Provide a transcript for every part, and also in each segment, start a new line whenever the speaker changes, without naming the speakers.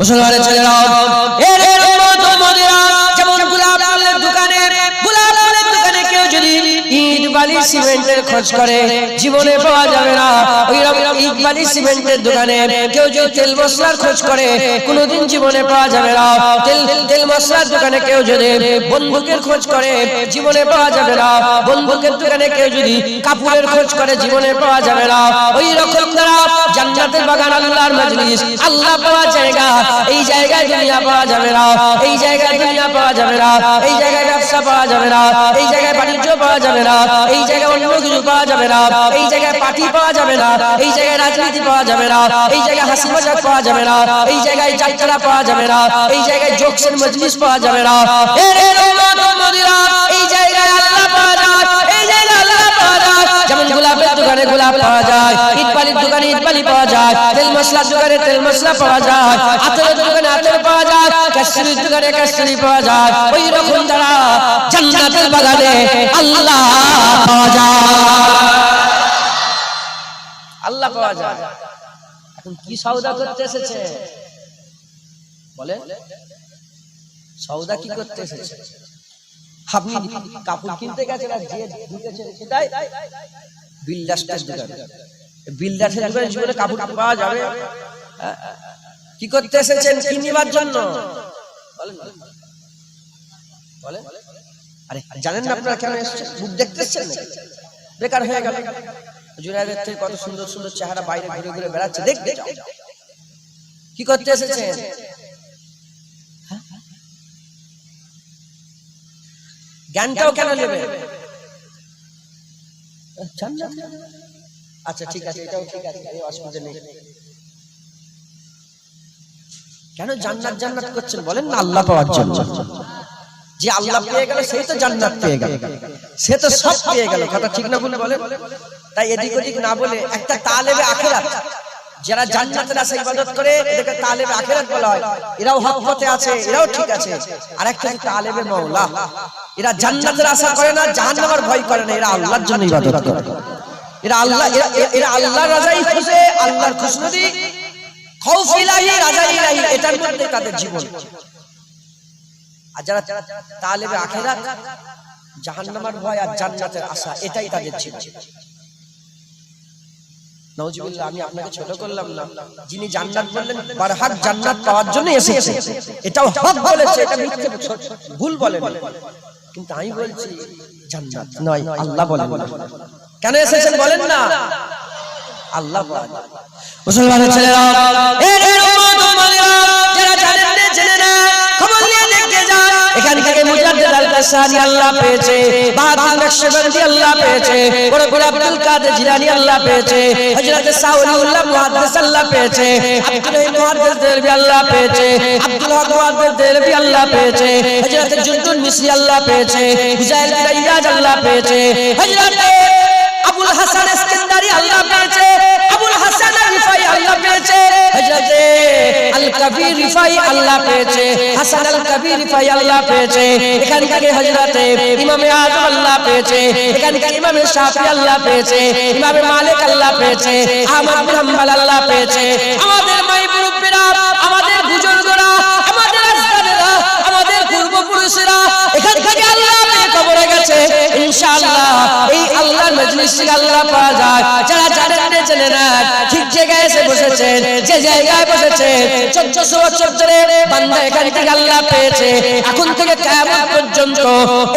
মুসলমানের ছেলেরা এর উম্মত উম্মতিরা যেমন গোলাপ ফুলের দোকানে কেউ যদি ইট বালি সিমেন্টের খোঁজ করে জীবনে পাওয়া যাবে না। ওইরকম ইট বালি সিমেন্টের দোকানে কেউ যদি তেল মশলার খোঁজ করে কোনোদিন জীবনে পাওয়া যাবে না। তেল মশলার দোকানে কেউ যদি বন্দুকের খোঁজ করে জীবনে পাওয়া যাবে না। বন্দুকের দোকানে কেউ যদি কাপড়ের খোঁজ করে জীবনে পাওয়া যাবে না। ওই রকম দ্বারা জান্নাতের বাগান আল্লাহর মজলিস আল্লাহ পাওয়া জায়গা, এই জায়গায় দুনিয়া পাওয়া যাবে না, এই জায়গায় দুনিয়া পাওয়া যাবে না, এই জায়গায় ব্যবসা পাওয়া যাবে না, এই জায়গায় বাণিজ্য পাওয়া যাবে না, এই জায়গায় অন্য কিছু পাওয়া যাবে না, এই জায়গায় পার্টি পাওয়া যাবে না, এই জায়গায় রাজনীতি পাওয়া যাবে না, এই জায়গায় হাসি মজাক পাওয়া যাবে না, এই জায়গায় যাত্রা পাওয়া যাবে না, এই জায়গায় জোকসের মজলিস পাওয়া যাবে না। এই জায়গায় আল্লাহ পাওয়া যায়, এই জায়গায় আল্লাহ পাওয়া যায়। যেমন গোলাপের দোকানে গোলাপ পাওয়া যায়, ইট বালির দোকানে ইট বালি পাওয়া যায়, তেল মশলার দোকানে তেল মশলা পাওয়া যায়, আতরের দোকানে আতর পাওয়া যায়, কাস্তুরির দোকানে কাস্তুরি পাওয়া যায়। ওই রকম দ্বারা জান্নাতের বাগানে আল্লাহ পাওয়া যায়, আল্লাহ পাওয়া যায়। এখন কি সওদা করতে এসেছে বলেন? সওদা কি করতে এসেছে? আপনি কাপড় কিনতে গেছেন আর যে ঢুকেছেন সেটাই বিল্ডার্সের দোকান। বিল্ডার্সের দোকানে জীবনে কাপড় পাওয়া যাবে? কি করতে এসেছেন? কি নিবার জন্য বলেন বলেন? আরে জানেন না আপনারা কেন এসেছেন? মুখ দেখতে এসেছেন না? বেকার হয়ে গেল। জুনায়েদের থেকে কত সুন্দর সুন্দর চেহারা বাইরে ঘুরে ঘুরে বেড়াচ্ছে, দেখতে যাও। কি করতে এসেছেন? জ্ঞানটাও কেন নেবে? আচ্ছা ঠিক আছে, এটাও ঠিক আছে, অসুবিধা নেই। কেন জান্নাত জান্নাত করছেন বলেন না? আল্লাহ পাওয়ার জন্য। যে আল্লাহ পেয়ে গেল সেই তো জান্নাত পেয়ে গেল, সে তো সব পেয়ে গেল। কথা ঠিক না বলে বলেন? তাই এদিক ওদিক না বলে একটা তালেবে আখিরাত, যারা জান্নাতের আশা ইবাদত করে এদেরকে তালেবে আখিরাত বলা হয়। এরাও হক পথে আছে, এরাও ঠিক আছে। আর একটা তালেবে মাওলা, এরা জান্নাতের আশা করে না, জাহান্নামের ভয় করে না, এরা আল্লাহর জন্য ইবাদত করে। এরা আল্লাহর রাজাই খুশি, আল্লাহর খুশনুদি খৌফ ইলাহি রাজা ইলাহি, এটার মধ্যে তাদের জীবন। আর যারা তালেবে আখিরাত, জাহান্নামের ভয় আর জান্নাতের আশা, এটাই তাদের জীবন। নাউজুবিল্লাহ, আমি আপনাকে ছোট করলাম না। যিনি জান্নাত বললেন বারহাক জান্নাত পাওয়ার জন্য এসেছে, এটাও হক বলেছে, এটা মিথ্যে ভুল বলেন। কিন্তু আমি বলছি জান্নাত নয়, আল্লাহ বলেন। কেন এসেছেন বলেন না? আল্লাহ বলেন। মুসলমানের ছেলেরা, এর উম্মত উম্মতিরা যারা জানেন না জেনে না, খবর নিয়ে দেখতে যান। এখান থেকে মুজাদ্দিদ আল-কাসানি আল্লাহ পেয়েছে, বাহাদুর নকশবন্দি আল্লাহ পেয়েছে, বড় বড় আব্দুল কাদের জিলানী আল্লাহ পেয়েছে, হযরত সাউলিউল্লাহ মুহাদ্দিস আল্লাহ পেয়েছে, আব্দুল রহিম মুহাদ্দিস দেলভি আল্লাহ পেয়েছে, আব্দুল হক মুহাদ্দিস দেলভি আল্লাহ পেয়েছে, হযরত জুনদুন মিসরি আল্লাহ পেয়েছে, হুজাইল বিন ইয়াজ আল্লাহ পেয়েছে, হযরত আবুল হাসান ইস্কান্দারি আল্লাহ পেয়েছে, আবুল হাসান রিফাই আল্লাহ পেয়েছে, হযরত আল কবির রিফাই আল্লাহ পেয়েছে, হাসান আল কবির রিফাই আল্লাহ পেয়েছে। এখান থেকে হযরত ইমাম আযম আল্লাহ পেয়েছে, এখান থেকে ইমাম শাফি আল্লাহ পেয়েছে, ইমাম মালিক আল্লাহ পেয়েছে, আহমদ বিন হাম্বল আল্লাহ পেয়েছে। আমাদের মাই মুরব্বিরা, আমাদের বুজুর্গরা, আমাদের আজদাদেরা, আমাদের পূর্বপুরুষেরা এখান থেকে আল্লাহ পেয়ে কবরে গেছে। ইনশাআল্লাহ এই আল্লাহর মজলিস থেকে আল্লাহ পাওয়া যায়। যারা জানেন না জেনে না, ঠিক জায়গায় এসে বসেছেন, যে জায়গায় বসেছেন 1400 বছর ধরে বান্দা এখান থেকে আল্লাহ পেয়েছে। এখন থেকে কিয়ামত পর্যন্ত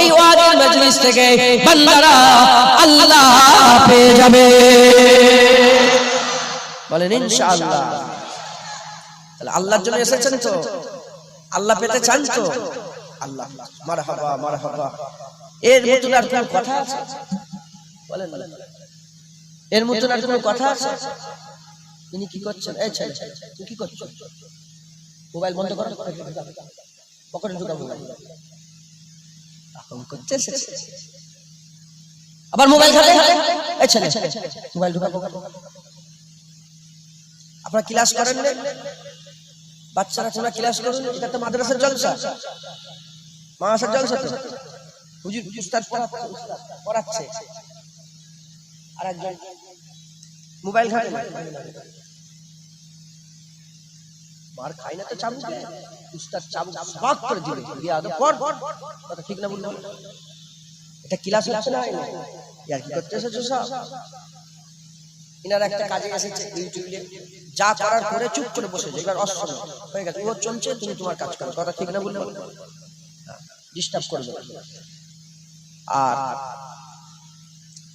এই ওয়াজের মজলিস থেকে বান্দারা আল্লাহ পেয়ে যাবে, বলেন ইনশাআল্লাহ। তাহলে আল্লাহর জন্য এসেছেন তো, আল্লাহ পেতে চান তো? আল্লাহ মারহাবা মারহাবা। এর মতন আর কোন কথা আছে বলেন? এর মতন আর কোন কথা আছে? ইনি কি করছেন? এই ছেলে তুই কি করছিস? মোবাইল বন্ধ কর, পকেটে ঢুকা মোবাইল। এখন করতে এসেছে আবার মোবাইল ঘাটে। এই ছেলে মোবাইল ঢুকা পকেটে। আপনারা ক্লাস করেন না? বাচ্চারা তোমরা ক্লাস করুন, এটা তো মাদ্রাসার জলসা, মাদ্রাসার জলসা তো। হুজুর উস্তাদ পড়াচ্ছে আর একজন মোবাইল ঘাটে। মার খাই না তো চাবুক উস্তাদ চাবুক সবাক করে দিবে বিয়াদ পড় কথা ঠিক না বললাম এটা ক্লাস হচ্ছে না ইয়ার কি করতে এসেছো সব ইনার একটা কাজে এসেছে ইউটিউবে যা করার করে চুপ করে বসে যায় এবার অস্ত্র হয়ে গেছে ও চলছে তুমি তোমার কাজ করো কথা ঠিক না বললাম ডিস্টার্ব করবে আর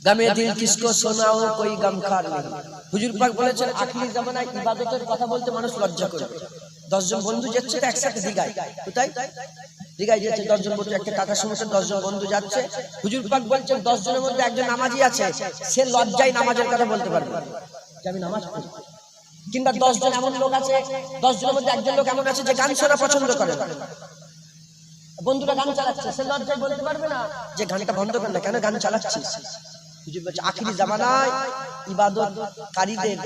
গমে দিল কিসকো শোনাও কোই গমখার নেই হুজুর পাক বলেছেন আখিরি জামানায় ইবাদতের কথা বলতে মানুষ লজ্জা করবে 10 জন বন্ধু যাচ্ছে তো একসাথে দিঘায় কোথায় দিঘায় যাচ্ছে 10 জন বন্ধু একটা টাটা সমস্যা 10 জন বন্ধু যাচ্ছে হুজুর পাক বলছেন 10 জনের মধ্যে একজন নামাজি আছে সে লজ্জায় নামাজের কথা বলতে পারবে যে আমি নামাজ পড়ি কিংবা 10 জন এমন লোক আছে 10 জনের মধ্যে একজন লোক এমন আছে যে গান শোনা পছন্দ করে বন্ধুরা গান চালাচ্ছে সে লজ্জায় বলতে পারবে না যে গানটা বন্ধ কর না কেন গান চালাচ্ছিস হুজুর বলছে আখিরি জামানায় ইবাদতকারীদের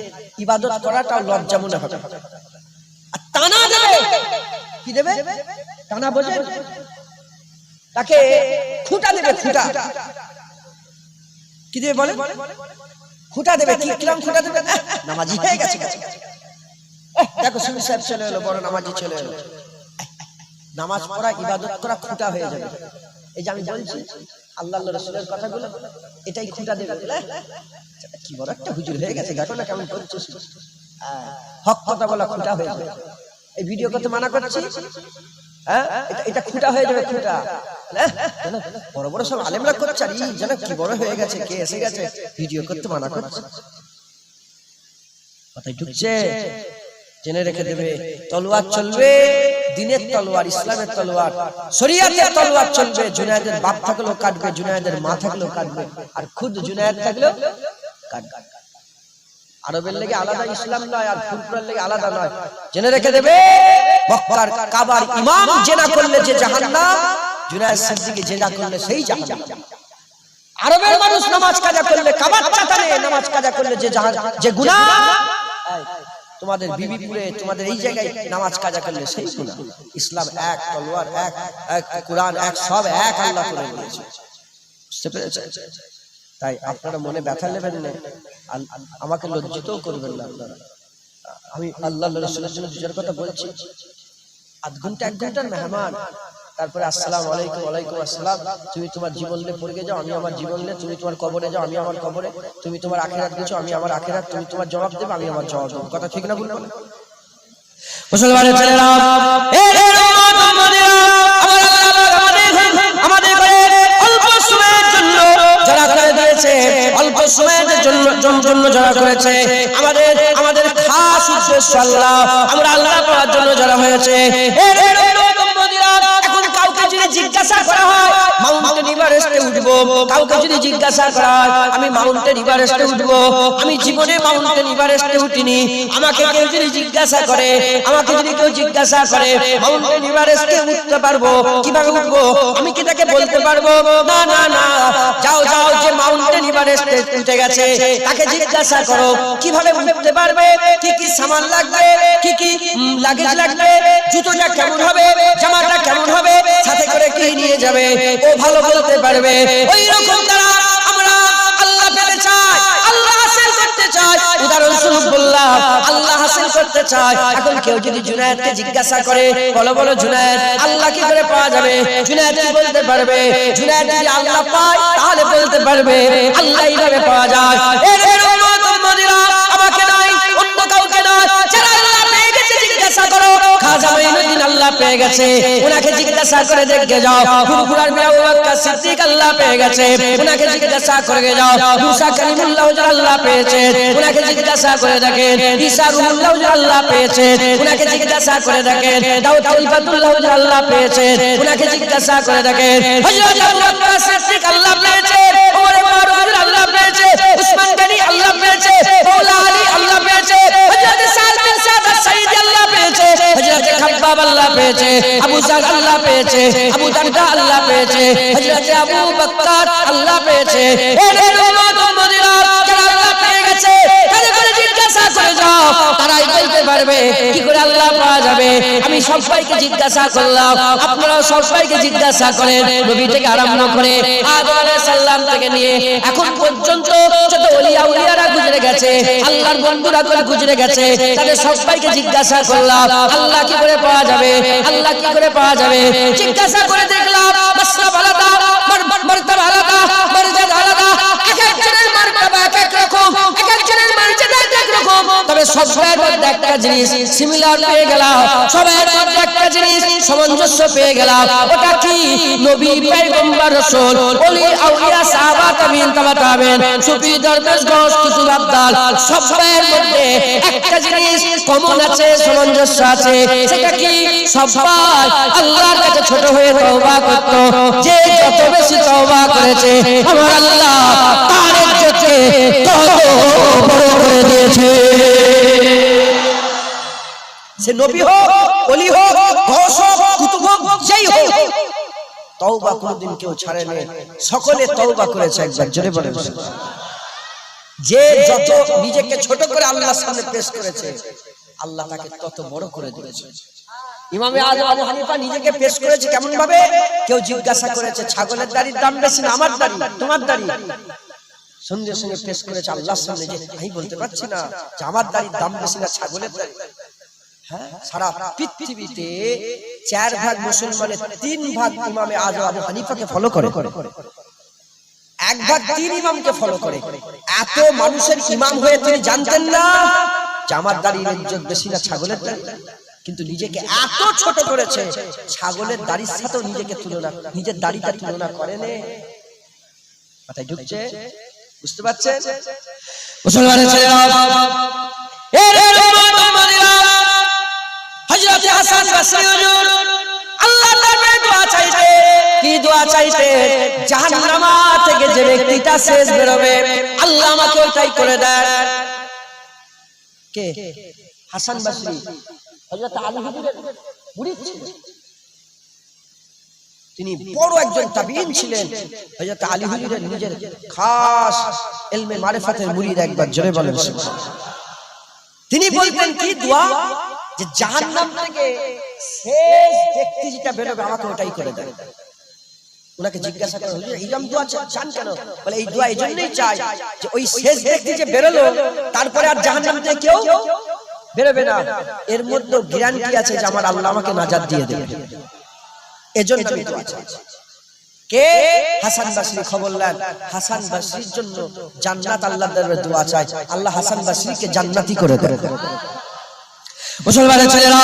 ইবাদত করাটা লজ্জা মনে হবে আর টানা দেবে কি দেবে টানা বোঝে তাকে খুঁটা দেবে খুঁটা কি দেবে বলে খুঁটা দেবে কি কিরকম খুঁটা দেবে নামাজি হয়ে গেছে দেখো সুবি সাহেব চলে এলো বড় নামাজি চলে এলো নামাজ পড়া ইবাদত করা খুঁটা হয়ে যাবে এই যে আমি বলছি আল্লাহর রাসূলের কথাগুলো এটাই খুঁটা দেবে কি বড় একটা হুজুর হয়ে গেছে দেখো না কেমন করছিস হক কথা বলা খুঁটা হয়ে যাবে এই ভিডিও করতে মানা করছি হ্যাঁ এটা খুঁটা হয়ে যাবে খুঁটা বড় বড় সব আলেমরা করছে আর যেন কি বড় হয়ে গেছে কে এসে গেছে ভিডিও করতে মানা করছে কথাই ঢুকছে জেনে রেখে দেবে তলোয়ার চলবে দিনের তলোয়ার ইসলামের তলোয়ার শরীয়তের তলোয়ার চলবে জুনায়েদের বাপ থাকলেও কাটবে জুনায়েদের মা থাকলেও কাটবে আর খুদ জুনায়েদ থাকলেও কাটবে আরবের লেগে আলাদা ইসলাম নয় আর ফুরফুরার লেগে আলাদা নয় জেনে রেখে দেবে মক্কার কাবার ইমাম জেনা করলে যে জাহান্নাম জুনায়েদ সিদ্দিকী জেনা করলে সেই জাহান্নাম আরবের মানুষ নামাজ কাজা করলে কাবার চাতালে নামাজ কাজা করলে যে গুনাহ তোমাদের বিবিপুরে তোমাদের এই জায়গায় নামাজ কাজা করলে সেই গুনাহ ইসলাম এক তলোয়ার এক কোরআন এক সব এক আল্লাহ করে দিয়েছে বুঝতে পেরেছেন তাই আপনারা মনে ব্যথা নেবেন না আমাকে লজ্জিতও করবেন না আপনারা আমি আল্লাহর রাসূলের জন্য দুটার কথা বলছি আধ ঘন্টা এক ঘন্টার মেহমান তারপরে আসসালামু আলাইকুম ওয়ালাইকুম আসসালাম তুমি তোমার জীবন নিয়ে পড়ে যাও আমি আমার জীবন নিয়ে তুমি তোমার কবরে যাও আমি আমার কবরে তুমি তোমার আখিরাত গেছো আমি আমার আখিরাত তুমি তোমার জবাব দেবে আমি আমার জবাব দেব কথা ঠিক না বললাম মুসলমানের ছেলেরা এই উম্মতেরা আমাদের করে অল্প সময়ের জন্য যারা করে দিয়েছে অল্প সময়ের জন্য যারা করেছে আমাদের খাস উদ্দেশ্য আল্লাহ আমরা আল্লাহ পাওয়ার জন্য যারা হয়েছে এখন কাউকে যদি জিজ্ঞাসা করা হয় মাউন্টেন এভারেস্টে উঠবো কাউকে যদি জিজ্ঞাসা করা হয় আমি মাউন্টেন এভারেস্টে উঠবো আমি জীবনে মাউন্টেন এভারেস্টে উঠিনি আমাকে কেউ যদি জিজ্ঞাসা করে মাউন্টেন এভারেস্টে উঠতে পারবো কিভাবে উঠবো আমি কি তাকে বলতে পারবো না না না যাও যে মাউন্টেন এভারেস্টে উঠে গেছে তাকে জিজ্ঞাসা করো কিভাবে উঠতে পারবে কি কি সামান লাগবে কি কি লাগেজ লাগবে জুতোটা কেমন হবে জামাটা কেমন হবে সাথে করে কি নিয়ে যাবে ও ভালো বলতে পারবে ওই রকম তারা আমরা আল্লাহ পেতে চাই আল্লাহ হাসিল করতে চাই উদাহরণ স্বরূপ বললাম আল্লাহ হাসিল করতে চাই এখন কেউ যদি জুনায়েদকে জিজ্ঞাসা করে বলো জুনায়েদ আল্লাহ কি করে পাওয়া যাবে জুনায়েদ কি বলতে পারবে জুনায়েদ যদি আল্লাহ পায় তাহলে বলতে পারবে আল্লাহ এইভাবে পাওয়া যায় এর উম্মতেরা আমাকে নয় অন্য কাউকে নয় যারা আল্লাহ পেয়ে গেছে জিজ্ঞাসা করো খাজা মাইনুদ্দিন আল্লাহ পেয়ে গেছে ওনাকে জিজ্ঞাসা করে দেখে যাও ফুরফুরার মিয়া আবু বকর সিদ্দিক আল্লাহ পেয়ে গেছে ওনাকে জিজ্ঞাসা করে যাও মুসা কালিমুল্লাহ আল্লাহ পেয়েছে ওনাকে জিজ্ঞাসা করে দেখেন ঈসা রুহুল্লাহ আল্লাহ পেয়েছে ওনাকে জিজ্ঞাসা করে দেখেন দাউদ খলিফাতুল্লাহ আল্লাহ পেয়েছে ওনাকে জিজ্ঞাসা করে দেখেন হযরত আবু বকর সিদ্দিক আল্লাহ পেয়েছে ওমর ফারুক আল্লাহ পেয়েছে উসমান গনি আল্লাহ পেয়েছে মাওলা আলী আল্লাহ পেয়েছে হযরত সাদ বিন সাদ সাইদি আল্লাহ পেয়েছে হযরত খাব্বাব আল্লাহ পেয়েছে আবু জার আল্লাহ পেয়েছে আবু দারদা আল্লাহ পেয়েছে হযরত আবু বকর আল্লাহ পেয়েছে এর উম্মতেরা যারা আল্লাহ পেয়ে গেছে তাদের করে জিজ্ঞাসা জিজ্ঞাসা করে যাও, তারাই বলতে পারবে কি করে আল্লাহ পাওয়া যাবে। আমি সবাইকে জিজ্ঞাসা করলাম, আপনারা সবাইকে জিজ্ঞাসা করেন, নবী থেকে আরম্ভ করে আদম আলাইহিস সালাম থেকে নিয়ে এখন পর্যন্ত যত ওলিয়া উলিয়ারা গুজরে গেছে, আল্লাহর বন্ধুরা করে গুজরে গেছে, তাদের সবাইকে জিজ্ঞাসা করলাম আল্লাহ কি করে পাওয়া যাবে, আল্লাহ কি করে পাওয়া যাবে। জিজ্ঞাসা করে দেখলাম মাসরাব আলাদা, মারতাবা আলাদা, মর্যাদা আলাদা, এক একজনের মারতাবা এক এক রকম, এক একজনের মর্যাদা এক এক রকম, তবে সবার মধ্যে একটা জিনিস সিমিলার পেয়ে গেলাম, সবার মধ্যে একটা জিনিস সামঞ্জস্য পেয়ে গেলাম। ওটা কি? নবী, পয়গম্বর, রাসূল, ওলি, আউলিয়া, সাহাবা, তাবিঈন, তাবা তাবিঈন, সুফি, দরবেশ, গৌস, কুতুব, আব্দাল, সবার মধ্যে একটা জিনিস কমন আছে, সামঞ্জস্য আছে। সেটা কি? সবাই আল্লাহর কাছে ছোট হয়ে তওবা করত। যে যত বেশি তওবা করেছে আমার আল্লাহ তার ইজ্জতকে তত বড় করে দিয়েছে। সে নবী হোক, ওলি হোক, গৌস হোক, কুতুব হোক, যেই হোক, তওবা কোনদিন কেউ ছাড়েনি, সকলে তওবা করেছে একবার। জোরে বলেন। যে যত নিজেকে ছোট করে আল্লাহর সামনে পেশ করেছে আল্লাহ তাকে তত বড় করে দিয়েছে। ইমামে আযম আবু হানিফা নিজেকে পেশ করেছে কেমন ভাবে? কেউ জিজ্ঞাসা করেছে ছাগলের দাড়ির দাম বেশি না আমার দাড়ি, তোমার দাড়ি? সঙ্গে সঙ্গে পেশ করেছে আল্লাহর সামনে যে আমি বলতে পারছি না যে আমার দাড়ির দাম বেশি না ছাগলের দাড়ি। হ্যাঁ, সারা পৃথিবীতে 4 ভাগ মুসলমানের 3 ভাগ ইমামে আযম আবু হানিফাকে ফলো করে, 1 ভাগ 3 ইমামকে ফলো করে। এত মানুষের ইমাম হয়ে তিনি জানতেন না যে আমার দাড়ির ইজ্জত বেশি না ছাগলের দাড়ি? কিন্তু নিজেকে এত ছোট করেছে, ছাগলের দাড়ির সাথে নিজেকে তুলনা, নিজের দাড়িটা তুলনা করেন। মাথায় ঢুকছে? বুঝতে পারছেন? মুসলমানের ছেলেরা, হযরত হাসান বসরি হুজুর আল্লাহর দরবারে দোয়া চাইতে, কি দোয়া চাইতে? জাহান্নামা থেকে যে ব্যক্তিটা শেষ বেরোবে আল্লাহ আমাকে ওইটাই করে দেন। কে? হাসান বসরি হযরত আলী হুজুরের মুরিদ ছিলেন। তিনি বড় একজন তাবিঈন ছিলেন। হযরত আলী হুজুরের নিজের খাস ইলমে মারিফাতের মুরিদ। একবার জোরে বলেন সুবহানাল্লাহ। তিনি বলতেন কি দোয়া? যে জাহান্নাম থেকে শেষ ব্যক্তি যেটা বেরোবে আমাকে ওটাই করে দেন। ওনাকে জিজ্ঞাসা করা হুজুর এইরকম দোয়া চান কেন? বলে এই দোয়া এইজন্যই চাই যে ওই শেষ ব্যক্তি যে বেরোলো তারপরে আর জাহান্নাম থেকে কেউ বেরোবে না, এর মধ্যে গ্যারান্টি আছে যে আমার আল্লাহ আমাকে নাজাত দিয়ে দেবে। এজন্য আমি দোয়া চাই। কে? হাসান বসরি খবর নেন, হাসান বসরির জন্য জান্নাত আল্লাহর দরবারে দোয়া চাই, আল্লাহ হাসান বসরিকে জান্নাতি করে দেবে। মুসলমানের ছেলেরা,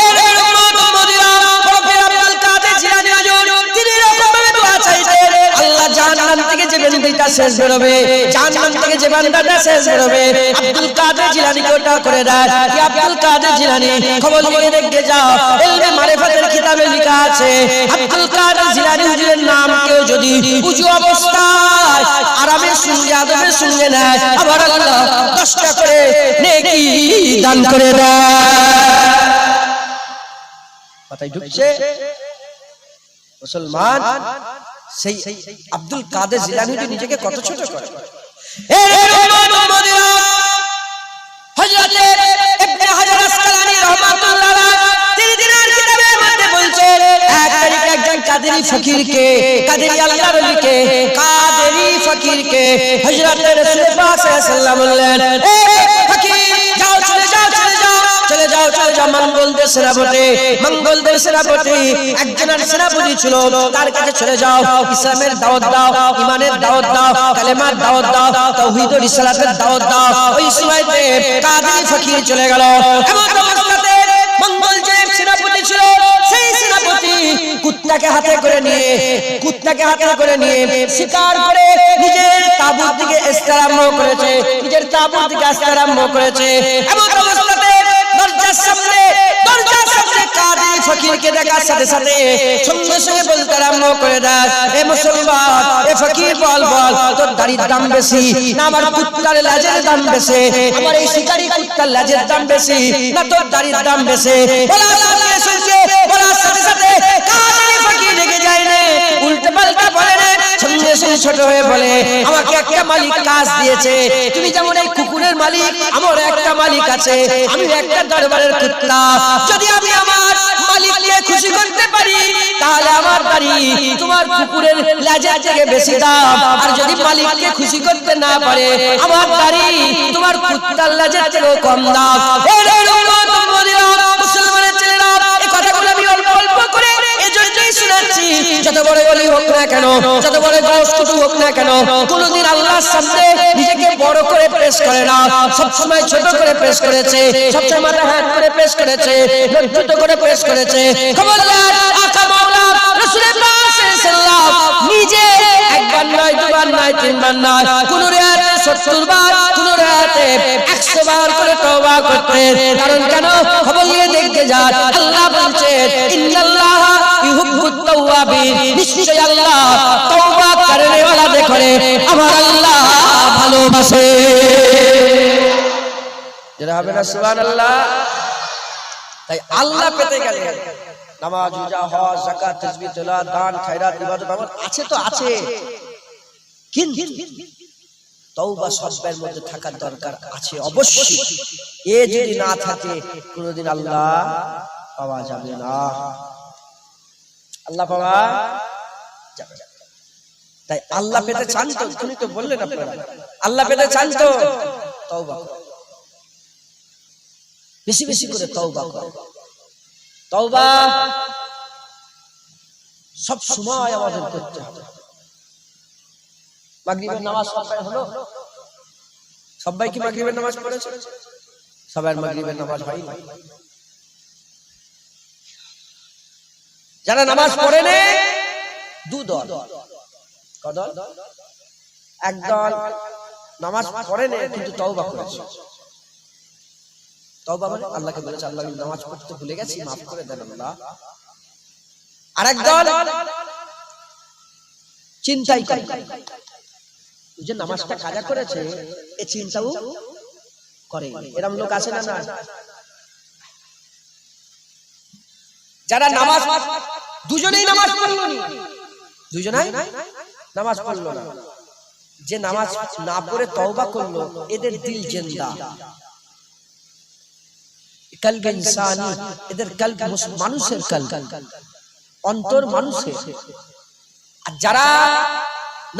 এই উম্মত উম্মতিরা, প্রফেসর আব্দুল কাদের জিলানী হুজুর তিনি রকমভাবে দোয়া চাইতেন আল্লাহ জাহান্নাম থেকে যে বান্দাটা শেষ বেরোবে, জাহান্নাম থেকে যে বান্দাটা শেষ বেরোবে আব্দুল কাদের জিলানী কোটা করে দেয়। কি আব্দুল কাদের জিলানী? খবর নিয়ে দেখে যাও, ইলমে মারিফাতের কিতাবে লেখা আছে আব্দুল কাদের জিলানী হুজুরের নাম কেউ যদি উঁচু অবস্থায় আরামের সঙ্গে আদবের সঙ্গে নেয় আবার আল্লাহ 10টা করে নেকি দান করে দেয়। কথাই ঢুকছে? মুসলমান সেই আব্দুল কাদের জিলানী নিজেকে কত ছোট করে। হযরত ইবনে হাজার আসকালানী রাহমাতুল্লাহ আলাইহি তিনি দিনের কিতাবের মধ্যে বলছেন এক তারিখ একজন কাদেরী ফকিরকে, কাদেরী আল্লাহর ওলিকে, কাদেরী ফকিরকে হযরত রাসূল পাক সাল্লাল্লাহু আলাইহি ওয়াসাল্লাম বললেন, এ ফকির যাও চলে যাও চলে যাও চলে যাও চলে যাও মঙ্গলদের সেনাপতি, মঙ্গলদের সেনাপতি একজনের সেনাপতি ছিল, তার কাছে চলে যাও, ইসলামের দাওয়াত দাও, ঈমানের দাওয়াত দাও, কালেমার দাওয়াত দাও, তাওহীদ ও রিসালাতের দাওয়াত দাও। ওই সময়তে কাদেরী ফকির চলে গেল। এমন অবস্থাতে মঙ্গল যে সেনাপতি ছিল সেই সেনাপতি কুত্তাকে হাতে করে নিয়ে শিকার করে নিজের তাঁবুর দিকে আসতে আরম্ভ করেছে, নিজের তাঁবুর দিকে আসতে আরম্ভ করেছে। এমন অবস্থাতে দরজার সামনে কাদেরী ফকিরকে দেখার সাথে সাথে সঙ্গে সঙ্গে বলতে আরম্ভ করে দেয়, এ মুসলমান, এ ফকির বল বল তোর দাড়ির দাম বেশি না আমার কুত্তার লাজের দাম বেশি? আমার এই শিকারি কুত্তার লাজের দাম বেশি না তোর দাড়ির দাম বেশি? বলার সাথে সাথে কাদেরী ফকির রেগে যায় না, উল্টে পাল্টা বলে না, সঙ্গে সঙ্গে থেকে ছোট হয়ে বলে আমাকে একটা মালিক কাজ দিয়েছে, তুমি যেমন এই কুকুরের মালিক, আমার একটা মালিক আছে, আমি একটা দরবারের কুত্তা। যদি আমি আমার মালিককে খুশি করতে পারি তাহলে আমার দাড়ি তোমার কুকুরের লেজের থেকে বেশি দাম, আর যদি মালিককে খুশি করতে না পারে আমার দাড়ি তোমার কুত্তার লেজের থেকেও কম দাম। মুসলমানের ছেলেরা এই কথাগুলো আমি অল্প অল্প করে এজন্যই শোনাচ্ছি, যত বড় বলি হোক না কেন, যত বড় গোষ্ঠী হোক না কেন, কোনদিন আল্লাহর সামনে নিজেকে বড় করে পেশ করে না, সবসময় ছোট করে পেশ করেছে, সবসময় মাথা হাত করে পেশ করেছে, ছোট করে পেশ করেছে। খবরদার আকা মাওলা রাসূলের পাক সাল্লাল্লাহু নিজে একবার নয়, দুবার নয়, তিনবার নয়, কোন রাতে 70 বার, কোন রাতে 100 বার করে তওবা করতেন। কারণ কেন? খবর নিয়ে দেখতে যান, আল্লাহ বলছেন ইন্নাল্লাহ ইউহিব্বুত তাওয়াবিন, নিশ্চয়ই আল্লাহ তওবা করনে ওয়ালাদের করে আমার আল্লাহ ভালোবাসে। যারা হবে না সুবহানাল্লাহ। তাই আল্লাহ পেতে গেলে নামাজ, রোজা, হজ, যাকাত, তাসবিহ, তেলাওয়াত, দান, খায়রাত, ইবাদত আমল আছে তো আছে, কিন্তু তওবা সবের মধ্যে থাকার দরকার আছে অবশ্যই। এ যদি না থাকে কোনদিন আল্লাহ পাওয়া যাবে না, আল্লাহ পাওয়া যাবে না। তাই আল্লাহ পেতে চান তো, তুমি তো বললেন আপনারা আল্লাহ পেতে চান তো তওবা করো, বেশি বেশি করে তওবা করো। তওবা সব সময় আমাদের করতে হবে। মাগরিবের নামাজ সবাই হলো, সবাই কি মাগরিবের নামাজ পড়েছে? সবার মাগরিবের নামাজ হয় না। যারা নামাজ পড়ে নে দুদল, কদল, একদল নামাজ পড়ে নে কিন্তু তওবা করেছে। তওবা মানে আল্লাহকে বলেছে আল্লাহ আমি নামাজ পড়তে ভুলে গেছি, মাফ করে দেন আল্লাহ। আরেক দল চিন্তাই করে, যে নামাজটা কাজা করেছে এই চিন্তাও করে, এরকম লোক আছে না? না। যারা নামাজ দুজনেই নামাজ পড়লো না, দুজনেই নামাজ পড়লো না, যে নামাজ না পড়ে তওবা করলো এদের দিল জিন্দা, কলব ইনসানি, এদের কলব মানুষের কলব, অন্তর মানুষের। আর যারা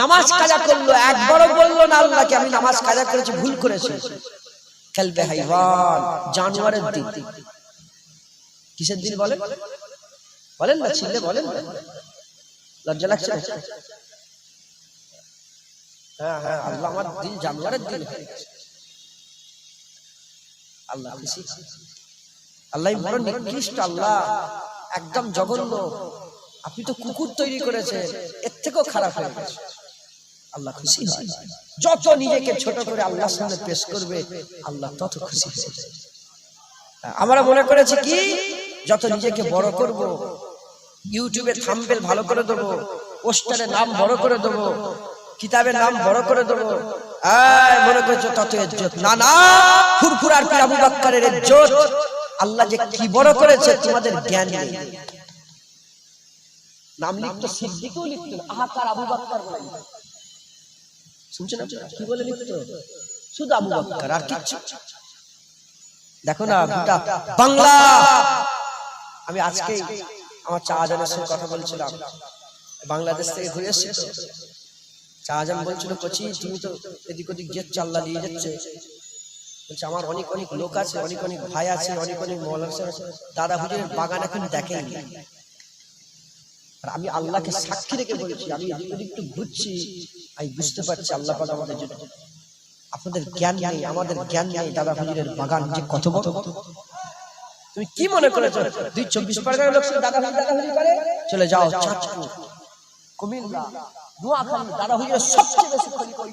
নামাজ কাজা করলো একবারও বললো না আল্লাহকে আমি নামাজ কাজা করেছি, ভুল করেছি, কলবে হাইওয়ান, জানোয়ারের দিল। কিসের দিল বলেন? বলেন না, ছিললে বলেন না, লজ্জা লাগছে? হ্যাঁ হ্যাঁ, আল্লাহ আমার দিল জানোয়ারের দিল হয়ে গেছে। আল্লাহ খুশি, আল্লাহ বড় নিকৃষ্ট, আল্লাহ একদম জঘন্য, আপনি তো কুকুর তৈরি করেছেন, এর থেকেও খারাপ হয়ে গেছে। আল্লাহ খুশি হয়, যত নিজেকে ছোট করে আল্লাহর সামনে পেশ করবে আল্লাহ তত খুশি হবে। আমরা মনে করেছি কি যত নিজেকে বড় করব, ইউটিউবে থাম্বনেল ভালো করে দেবো, পোস্টারে নাম বড় করে দেবো, কিতাবের নাম বড় করে দেবো, মনে করছো তত ইজ্জত। না না, ফুরফুরার পীর আবু বকরের ইজ্জত আল্লাহ যে কি বড় করেছে তোমাদের জ্ঞান নেই। নাম লিখতো, সিদ্দিকও লিখতো, আহাকার আবু বকর বলে, শুনছেন কি বলে লিখতো? শুধু আবু বকর, আর কিছু। দেখো না গোটা বাংলা, আমি আজকে আমার শাহজাহানের সাথে কথা বলছিলাম, বাংলাদেশ থেকে ঘুরে এসেছি তো, শাহজাহান বলছিল কচি তুমি তো এদিক ওদিক যে চাল্লা দিয়ে যাচ্ছে, বলছে আমার অনেক অনেক লোক আছে, অনেক অনেক ভাই আছে, অনেক অনেক মৌলানা আছে, দাদা হুজুরের বাগান এখন দেখেনি। আর আমি আল্লাহকে সাক্ষী রেখে বলছি, আমি এদিক ওদিক একটু ঘুরছি, আমি বুঝতে পারছি আল্লাহ পাক আমাদের জন্য, আপনাদের জ্ঞান নেই, আমাদের জ্ঞান নেই, দাদা হুজুরের বাগান যে কত বড়। তুমি কি মনে করেছো ২৪ পরগনার লোক দাদা হুজুর করে? চলে যাও চাঁদপুর, কুমিল্লা, নোয়াখালী, দাদা হুজুরের সবচেয়ে বেশি খলিফা।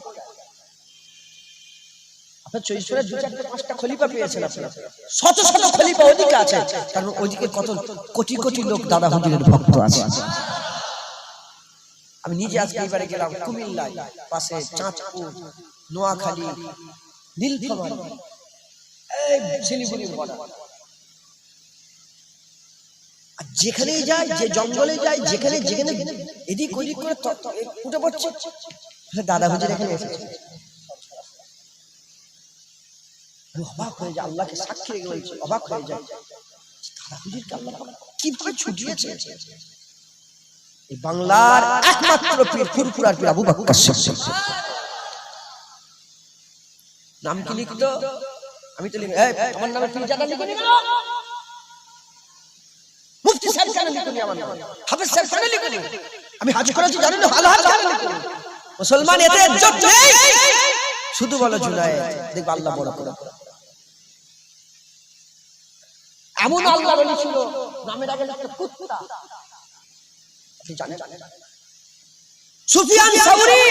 আপনার ২৪ 2 4 5টা খলিফা পেয়েছেন, আপনারা শত শত খলিফা ওদিকে আছে, কারণ ওইদিকে কত কোটি কোটি লোক দাদা হুজুরের ভক্ত আছে। আমি নিজে আজকে এবারে গেলাম কুমিল্লায়, পাশে চাঁদপুর, নোয়াখালী, নীলফামারী, এই শিলিগুড়ি বর্ডার, আর যেখানেই যায়, যে জঙ্গলে যায়, যেখানে যেখানে এদিক ওদিক করে উঠে পড়ছে, দাদা হুজুর এখানে এসেছে। অবাক হয়ে যায়, আল্লাহকে সাক্ষী রেখে বলছে, অবাক হয়ে যায়, দাদা হুজুরকে আল্লাহ কিভাবে ছুটিয়েছে। এই বাংলার একমাত্র পীর, ফুরফুরার পীর আবু বকর সিদ্দিক। নাম কি লিখতো? আমি তো লিখি, আমার নামে পীর জাদা লিখে নিল, মুফতি সাহেব কেন লিখুনি, আমার নাম হাফেজ সাহেব কেন লিখুনি, আমি হাজ করেছি জানেন না, হাল হাল কেন লিখুনি। মুসলমান এতে ইজ্জত নেই, শুধু বলো জুনায়েদ, দেখবে আল্লাহ বড় করে। এমন আল্লাহ বলি ছিল, নামের আগে একটা কুত্তা, আপনি জানেন? সুফিয়ান সাউরি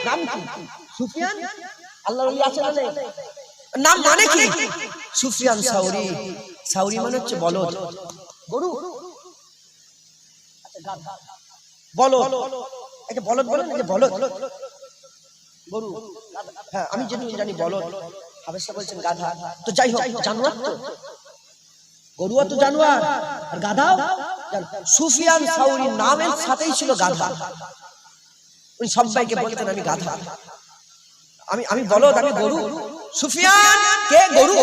নাম কি? সুফিয়ান আল্লাহ বলি আছে না নেই? নাম মানে কি? সুফিয়ান সাউরি। সাউরি মানে হচ্ছে বলদ, গরু, বলদ, একটা বলদ বলেন, যে বলদ গরু, হ্যাঁ আমি যেটুকু জানি বলদ। হাফেজ সাহেব বলছেন গাধা, তো যাই হোক জানোয়ার, তো গরুয়া তো জানোয়ার, আর গাধাও। সুফিয়ান সাউরি নামের সাথেই ছিল গাধা। উনি সবাইকে বলতেন আমি গাধা, আমি বলদ, আমি গরু। সুফিয়ান কে? গরু।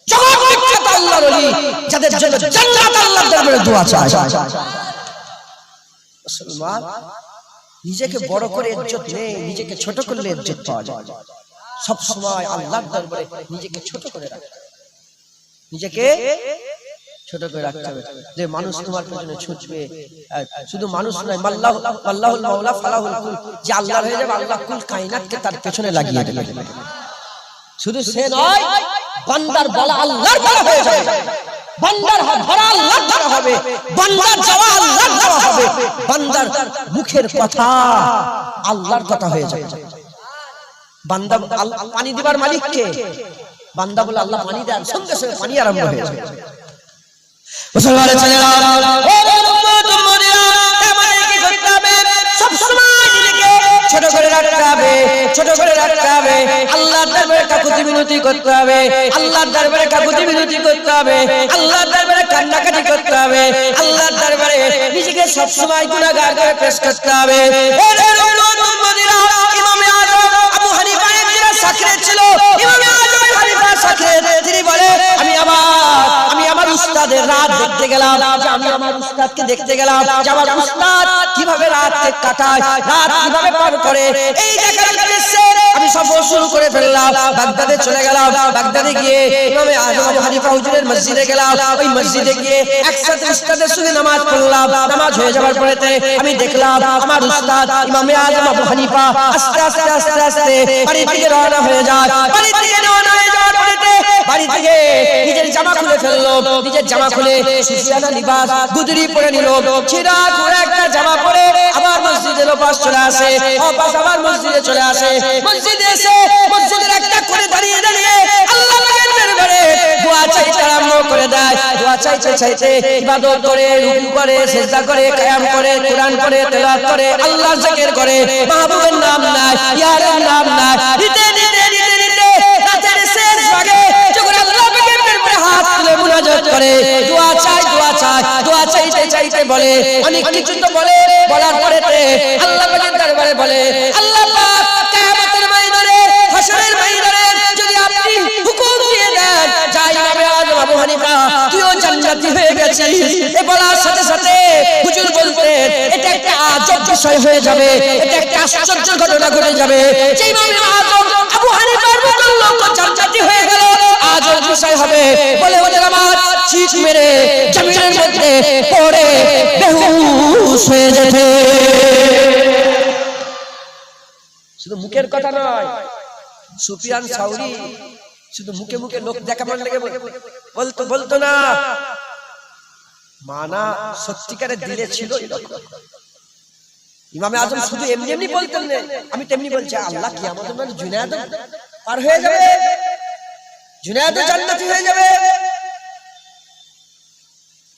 জগৎ বিখ্যাত আল্লাহর ওলি, যাদের জন্য জান্নাত আল্লাহর দরবারে দোয়া চায়। মুসলমান নিজেকে বড় করে ইজ্জত নেই, নিজেকে ছোট করলে ইজ্জত পাওয়া যায়। সব সময় আল্লাহর দরবারে নিজেকে ছোট করে রাখতে, নিজেকে ছোট করে রাখতে হবে, যে মানুষ তোমার পেছনে ছুটবে। শুধু মানুষ নয়, আল্লাহুল মাওলা ফালাহুল কুল, যে আল্লাহ হয়ে যাবে, আল্লাহ কুল কায়নাতকে তার পেছনে লাগিয়ে দেবে। শুধু সে নয়, বান্দার বলা আল্লাহর বলা হয়ে যাবে, বান্দার ধরা আল্লাহর ধরা হবে, বান্দার যাওয়া আল্লাহর যাওয়া হবে, বান্দার মুখের কথা আল্লাহর কথা হয়ে যাবে। বান্দা পানি দিবার মালিক কে? বান্দা বলে আল্লাহ পানি দেন, সঙ্গে সঙ্গে পানি আরম্ভ হয়ে যাবে। মুসলমানের ছেলেরা, সব সময় নিজেকে ছোট করে রাখতে হবে, ছোট করে রাখতে হবে। আল্লাহর দরবারে কাকুতি মিনতি করতে হবে, আল্লাহর দরবারে কাকুতি মিনতি করতে হবে, আল্লাহর দরবারে কান্নাকাটি করতে হবে, আল্লাহর দরবারে নিজেকে সব সময় গুনাহগার করে পেশ করতে হবে। ইমামে আযম আবু হানিফা এর সাক্ষী ছিল, ইমামে আযম হানিফা সাক্ষী, তিনি বলে আমি আমার উস্তাদের রাত দেখতে গেলাম, যে আমি আমার উস্তাদকে দেখতে গেলাম, যে আমার উস্তাদ কিভাবে রাত কাটায়, রাত কিভাবে পার করে। এই দেখার উদ্দেশ্যে আমি সফর শুরু করে ফেললাম, বাগদাদে চলে গেলাম। বাগদাদে গিয়ে ইমামে আযম আবু হানিফা হুজুরের মসজিদে গেলাম। ওই মসজিদে গিয়ে একসাথে উস্তাদের সঙ্গে নামাজ পড়লাম। নামাজ হয়ে যাওয়ার পরেতে আমি দেখলাম আমার উস্তাদ ইমামে আযম আবু হানিফা আস্তে আস্তে আস্তে আস্তে বাড়ি থেকে রওনা হয়ে যায়। বাড়ি থেকে রওনা হয়ে যাওয়ার পরেতে বাড়ি থেকে নিজের জামা খুলে ফেললো, নিজের জামা খুলে সুফিয়ানা লিবাস গুদরি পরে নিল, ছিঁড়া খুঁড়া একটা জামা পরে আবার মসজিদের ওপাশ চলে আসে, ওপাশ আবার মসজিদে চলে আসে। মসজিদে এসে মসজিদের একটা করে দাঁড়িয়ে দাঁড়িয়ে আল্লাহ পাকের দরবারে দোয়া চাইতে আরম্ভ করে দেয়। দোয়া চাইতে চাইতে ইবাদত করে, রুকু করে, সিজদা করে, কিয়াম করে, কুরআন পড়ে, তেলাওয়াত করে, আল্লাহর জিকির করে, মাহবুবের নাম নাই, ইয়ারের নাম নাই, নিতে নিতে নিতে নিতে রাতের শেষ ভাগে যখন আল্লাহ পাকের দরবারে হাত তুলে মুনাজাত করে, দোয়া চাই, দোয়া চাই, দোয়া চাইতে চাইতে বলে অনেক কিছু তো বলে, বলার পরেতে আল্লাহ পাকের দরবারে বলে আল্লাহ পাক কিয়ামতের ময়দানে, হাশরের ময়দানে যদি আপনি হুকুম দিয়ে দেন, যাই ইমামে আযম আবু হানিফা তুইও জান্নাতি হয়ে গেছিস, এ বলার সাথে সাথে হুজুর বলতেন এটা একটা আজব বিষয় হয়ে যাবে, এটা একটা আশ্চর্য ঘটনা ঘটে যাবে, যে ইমামে আযম আবু হানিফার মতো লোক জান্নাতি হয়ে গেল, আজব বিষয় হবে। বলে ওদের আমার চিৎ মেরে জমিনের মধ্যে পড়ে বেহুশ হয়ে যেতে। শুধু মুখের কথা নয়, সুফিয়ান সাউরি শুধু মুখে মুখে লোক দেখাবার লেগে বলতো না, মানা সত্যিকারের দিলে ছিল। ইমামে আযম শুধু এমনি এমনি বলতেন না, আমি তেমনি বলছি আল্লাহ কিয়ামতের মাঠে জুনায়েদ পার হয়ে যাবে, জুনায়েদ জান্নাতি হয়ে যাবে,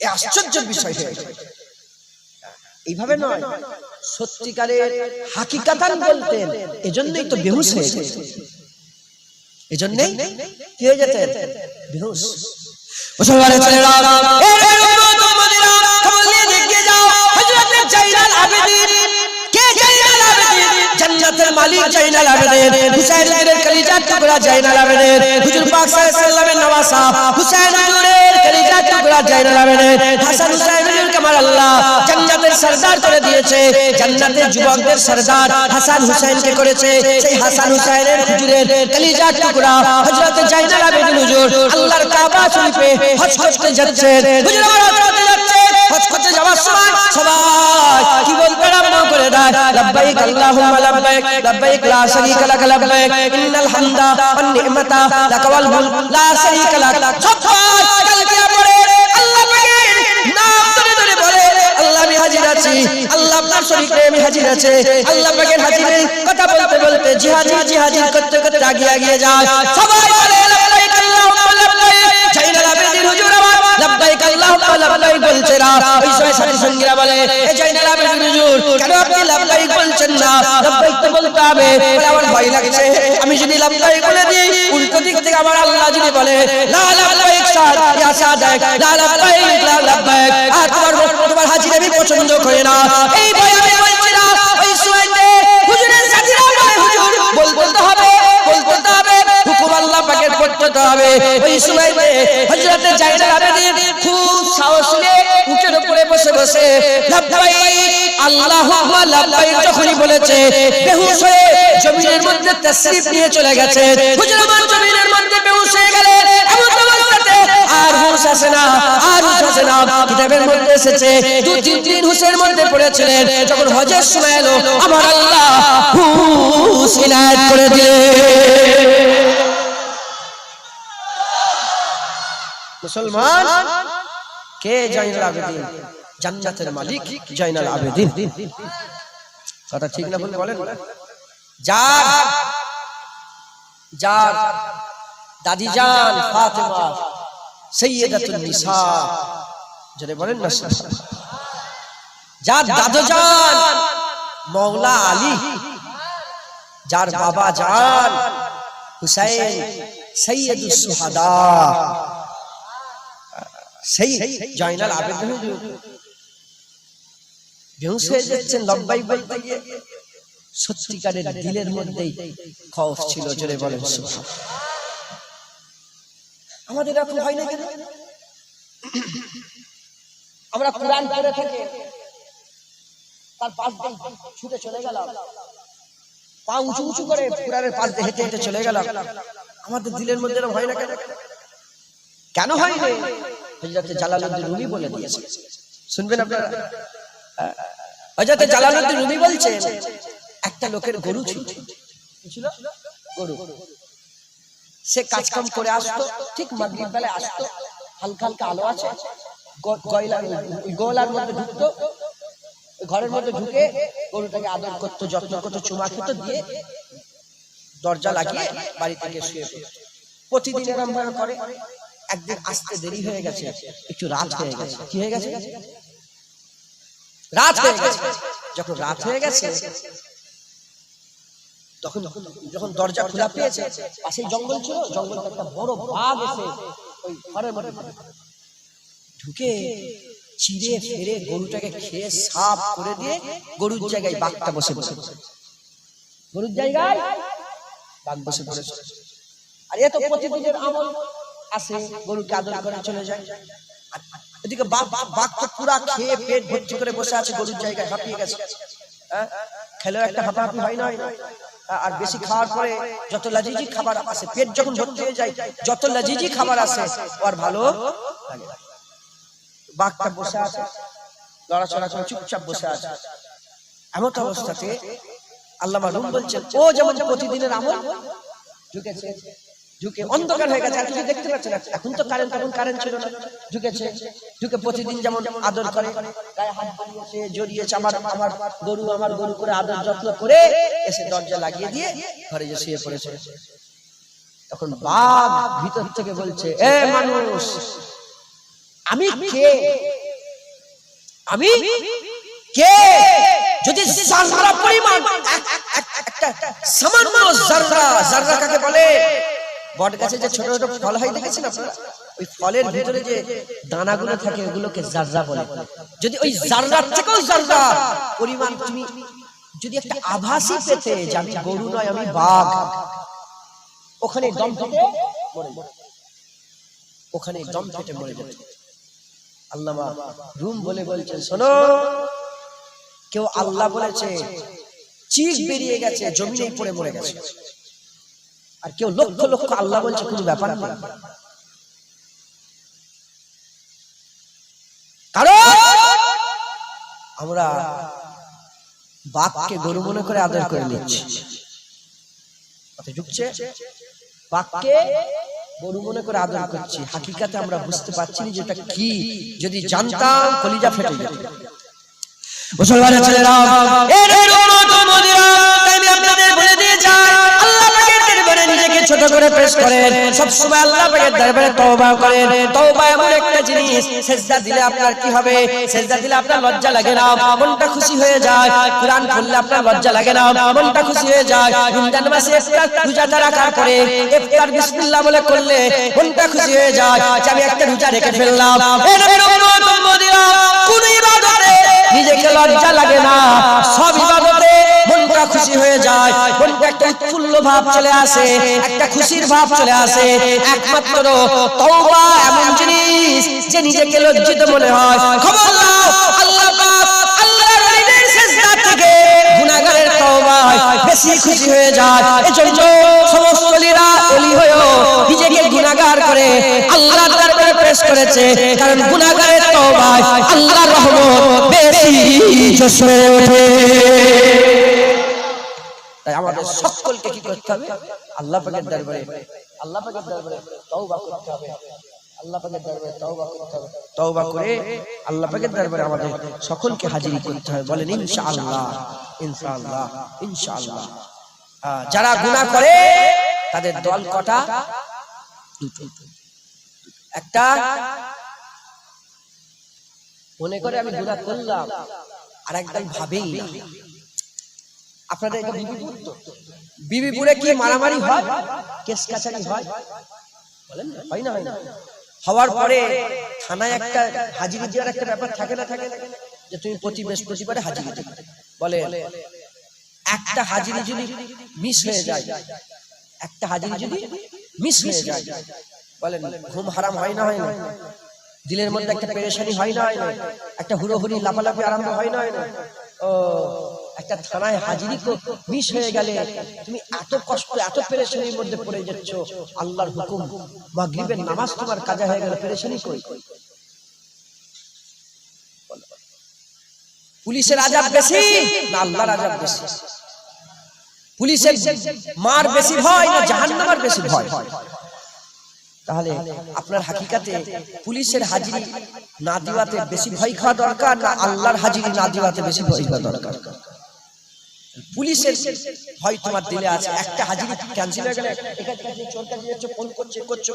এই আশ্চর্যের বিষয় হয়ে যাবে। এইভাবে নয়, সত্যিকারের হাকিকাতান বলতেন, এজন্যই তো বেহুশ হয়ে যেতেন, এজন্যই কি হয়ে যেতেন? বেহুশ। মুসলমানের ছেলেরা, কলিজার টুকরা জাইনাল আবেদিন হুজুর পাক সাল্লাল্লাহু আলাইহি ওয়াসাল্লামের নওয়াসা হুসাইন হুজুরের কলিজার টুকরা জাইনাল আবেদিন হাসান হুসাইন হুজুরকে আমার আল্লাহ জান্নাতের সরদার করে দিয়েছে। জান্নাতের যুবকদের সরদার হাসান হুসাইনকে করেছে। সেই হাসান হুসাইনের হুজুরের কলিজার টুকরা হযরত জাইনাল আবেদিন হুজুর আল্লাহর কাবা শরীফে হজ করতে যাচ্ছেন। হুজুর আমার হজ করতে যাচ্ছে। হজ করতে যাওয়ার সময় সবাই কি বলতে আরম্ভ করে দেয়, লাব্বাইক আল্লাহুম্মা লাব্বাইক লাব্বাইক লা শারীকা লাক লাব্বাইক ইন্নাল হামদা ওয়ান নি'মাতা লাক ওয়াল মুলক লা শারীকা লাক। সবাই তালবিয়া পড়ে আল্লাহ পাকের নাম ধরে ধরে বলে, আল্লাহ আমি হাজির আছি, আল্লাহ আপনার শরীফে আমি হাজির আছি। আল্লাহ পাকের হাজিরের কথা বলতে বলতে জিহাজি করতে করতে এগিয়ে যায়। সবাই বলে লাব্বাইক আল্লাহুম্মা লাব্বাইক। জাইনাল আবেদিন হুজুর আমার লাব্বাইক আল্লাহুম্মা লাব্বাইক বলছে না। ওই সময় সাথী সঙ্গীরা বলে, এ জাইনাল আবেদিন হুজুর কেন আপনি লাব্বাইক বলছেন না? লাব্বাইক তো বলতে হবে। বলে আমার ভয় লাগছে, আমি যদি লাব্বাইক বলে দিই উল্টো দিক থেকে আমার আল্লাহ যদি বলে লা লাব্বাইক সাদ ইয়া সাদাক লা লাব্বাইক লা লাব্বাইক, আর তোমার হাজির আমি পছন্দ করি না, এই ভয় আমি বলছি না। ওই সময়তে হুজুরের সাথীরা বলে, হুজুর বলতে হবে হুকুম আল্লাহ পাকের পড়তে হবে। ওই সময়তে হযরত জাইনাল আবেদিন খুব সাহস নিয়ে উটের উপরে বসে বসে লাব্বাইক আল্লাহুম্মা লাব্বাইক যখনই বলেছে বেহুশ হয়ে জমিনের মধ্যে তাশরিফ নিয়ে চলে গেছে। হুজুর আমার জমিনের মধ্যে বেহুশ হয়ে গেলেন। এমন অবস্থাতে আর হুঁশ আসে না। কিতাবের মধ্যে এসেছে 2-3 দিন হুঁশের মধ্যে পড়েছিলেন। যখন হজের সময় এলো আমার আল্লাহ হুঁশ ইনায়েত করে দিলেন। মুসলমান কে জাইনাল আবেদিন? জান্নাতের মালিক জাইনাল আবেদিন। কথা ঠিক না বলতে বলেন? যার দাদি জান ফাতেমা সাইয়্যিদাতুন নিসা, যারা বলেন না, যার দাদু জান মাওলা আলী, যার বাবা জান হুসাইন সাইয়্যিদুস শুহাদা, সেই জাইনাল আবেদিন বেহুশ হয়ে যাচ্ছেন লব্বাইক বলতে গিয়ে। সত্যিকারের দিলের মধ্যেই খৌফ ছিল। জোরে বলেন সুবহানাল্লাহ। আমাদের এরকম হয় না কেন? আমরা কোরআন পড়ে থেকে তার পাশ দিয়ে ছুটে চলে গেলাম, পা উঁচু উঁচু করে কোরআনের পাশ দিয়ে হেঁটে হেঁটে চলে গেলাম। আমাদের দিলের মধ্যে এরকম হয় না কেন? কেন হয় না? হযরত জালালউদ্দিন রুমি বলে দিয়েছে, শুনবেন আপনারা। হযরত জালালউদ্দিন রুমি বলছেন, একটা লোকের গরু ছিল, গরু। সে কাজকাম করে আসতো, ঠিক মাগরিব বেলায় আসতো, হালকা হালকা আলো আছে, গোলার মধ্যে ঢুকতো, ঘরের মধ্যে ঢুকে গরুটাকে আদর করতো, যত্ন করতো, চুমা খেতো, দিয়ে দরজা লাগিয়ে বাড়ি থেকে শুয়ে পড়তো। প্রতিদিন এরকম ভাবে করে। একদিন আসতে দেরি হয়ে গেছে, একটু রাত হয়ে গেছে। কি হয়ে গেছে? রাত হয়ে গেছে। যখন রাত হয়ে গেছে তখন যখন দরজা খোলা পেয়েছে, পাশে জঙ্গল ছিল, জঙ্গল থেকে একটা বড় বাঘ এসে ওই ঘরের মধ্যে ঢুকে চিড়ে ফেরে গরুটাকে খেয়ে সাফ করে দিয়ে গরুর জায়গায় বাঘটা বসে বসে, গরুর জায়গায় বাঘ বসে পড়েছে। আর এ তো প্রতিদিনের আমল, আসে গরুকে আদর করে চলে যায়। এদিকে বাঘ তো পুরা খেয়ে পেট ভর্তি করে বসে আছে গরুর জায়গায়, হাঁপিয়ে গেছে। খেলেও একটা হাঁপাহাঁপি হয় না? আর বেশি খাওয়ার পরে যত লাজিজি খাবার আসে, পেট যখন ভর্তি হয়ে যায়, যত লাজিজি খাবার আসে আর ভালো লাগে। বাঘটা বসে আছে, লড়াচড়া করে চুপচাপ বসে আছে। এমন অবস্থাতে আল্লামা রুম বলছেন, ও যেমন প্রতিদিনের আমল ঢুকেছে, ঢুকে অন্ধকার হয়ে গেছে, আর কিছু দেখতে পাচ্ছে না। এখন তো কারেন্ট, তখন কারেন্ট ছিল না। ঢুকেছে, ঢুকে প্রতিদিন যেমন আদর করে, গায়ে হাত বাড়িয়েছে, জড়িয়েছে, আমার গরু করে আদর যত্ন করে এসে দরজা লাগিয়ে দিয়ে ঘরে যে শুয়ে পড়েছে। তখন বাঘ ভিতর থেকে বলছে, এ মানুষ, আমি কে? আমি কে? যদি জাররা পরিমাণ, একটা সামান্য জাররা কাকে বলে? বট গাছে যে ছোট ছোট ফল হয় দেখেছেন আপনারা? ওই ফলের ভিতরে যে দানাগুলো থাকে ওগুলোকে জাররা বলে। যদি ওই জাররার থেকেও জাররা পরিমাণ তুমি যদি একটা আভাসই পেতে যে আমি গরু নয়, আমি বাঘ, ওখানে দম ফেটে মরে যেত, ওখানে দম ফেটে মরে যেত। আল্লামা রুম বলছেন, শোনো, কেউ আল্লাহ বলেছে, চিক বেরিয়ে গেছে, জমিনেই পড়ে মরে গেছে। আর কেউ লক্ষ লক্ষ আল্লাহ বলছে, কোনো ব্যাপার না। কারণ আমরা বাঘকে গরু মনে করে আদর করে নিচ্ছি। ঢুকছে, বাঘকে গরু মনে করে আদর করছি, হাকিকাতে আমরা বুঝতে পারছি না যেটা কি। যদি জানতাম কলিজা ফেটে যেত। মুসলমানের ছেলেরা, আমি আপনাদের বলে দিয়ে যাই, আল্লাহ পাকের দরবারে নিজেকে ছোট করে পেশ করেন, সব সময় আল্লাহ পাকের দরবারে তওবা করেন। তওবা এমন একটা জিনিস, সিজদা দিলে আপনার কি হবে? সিজদা দিলে আপনার লজ্জা লাগে না, মনটা খুশি হয়ে যায়। কুরআন পড়লে আপনার লজ্জা লাগে না, মনটা খুশি হয়ে যায়। রমজান মাসে ইফতার রোজা রাখার পরে ইফতার বিসমিল্লাহ বলে করলে মনটা খুশি হয়ে যায় যে আমি একটা রোজা রেখে ফেললাম। এই নবীর উম্মত উম্মতিরা, কোন ইবাদতে নিজেকে লজ্জা লাগে না, সব ইবাদতে মনটা খুশি হয়ে যায়, মনটা একটা উৎফুল্ল ভাব চলে আসে, একটা খুশির ভাব চলে আসে। একমাত্র তওবা এমন জিনিস যে নিজেকে লজ্জিত মনে হয়। খবরদার, আল্লাহ পাক আল্লাহর ওলিদের সিজদা থেকে গুনাহগারের তওবায় বেশি খুশি হয়ে যায়। এজন্য সমস্ত ওলিরা ওলি হয়েও নিজেকে গুনাহগার করে আল্লাহর দরবারে পেশ করেছে, কারণ গুনাহগারের তওবায় আল্লাহর রহমত বেশি জোশে ওঠে। তাই আমাদের সকলকে কি করতে হবে? আল্লাহ পাকের দরবারে তওবা করতে হবে। আল্লাহ পাকের দরবারে তওবা করতে হবে। তওবা করে আল্লাহ পাকের দরবারে আমাদের সকলকে হাজিরি করতে হবে। বলেন ইনশাআল্লাহ, ইনশাআল্লাহ, ইনশাআল্লাহ। যারা গুনাহ করে তাদের দল কটা? দুটো। একটা মনে করে আমি গুনাহ করলাম, আর একদল ভাবেই না। আপনাদের এটা বিবিপুর তো, বিবিপুরে কি মারামারি হয়, কেস কাছারি হয়? বলেন না, হয় না? হয় না? হওয়ার পরে থানায় একটা হাজিরি দেওয়ার একটা ব্যাপার থাকে না, থাকে যে তুমি প্রতি বৃহস্পতিবারে হাজিরি দেবে। বলে একটা হাজিরি যদি মিস হয়ে যায়, একটা হাজিরি যদি মিস হয়ে যায়, বলেন ঘুম হারাম হয় না? হয় না? দিলের মধ্যে একটা পেরেশানি হয় না? হয় না? একটা হুড়োহুড়ি লাফালাফি আরম্ভ হয় না? হয় না? ও একটা থানায় হাজিরি মিস হয়ে গেলে তুমি এত কষ্ট, এত পেরেশানির মধ্যে পড়ে যাচ্ছ। আল্লাহর হুকুম, মাগরিবের নামাজ তোমার কাজা হয়ে গেল, পেরেশানি কই? পুলিশের আযাব বেশি না আল্লাহর আযাব বেশি? পুলিশের মার বেশি ভয় না জাহান্নামের বেশি ভয়? তাহলে আপনার হাকিকাতে পুলিশের হাজিরি না দিওয়াতে বেশি ভয় খাওয়া দরকার না আল্লাহর হাজিরি না দিওয়াতে বেশি ভয় খাওয়া দরকার? পুলিশের ভয় তোমার দিলে আছে। একটা হাজিরি ক্যান্সেল হয়ে গেলে চোর কাছে যাচ্ছ, ফোন করছো,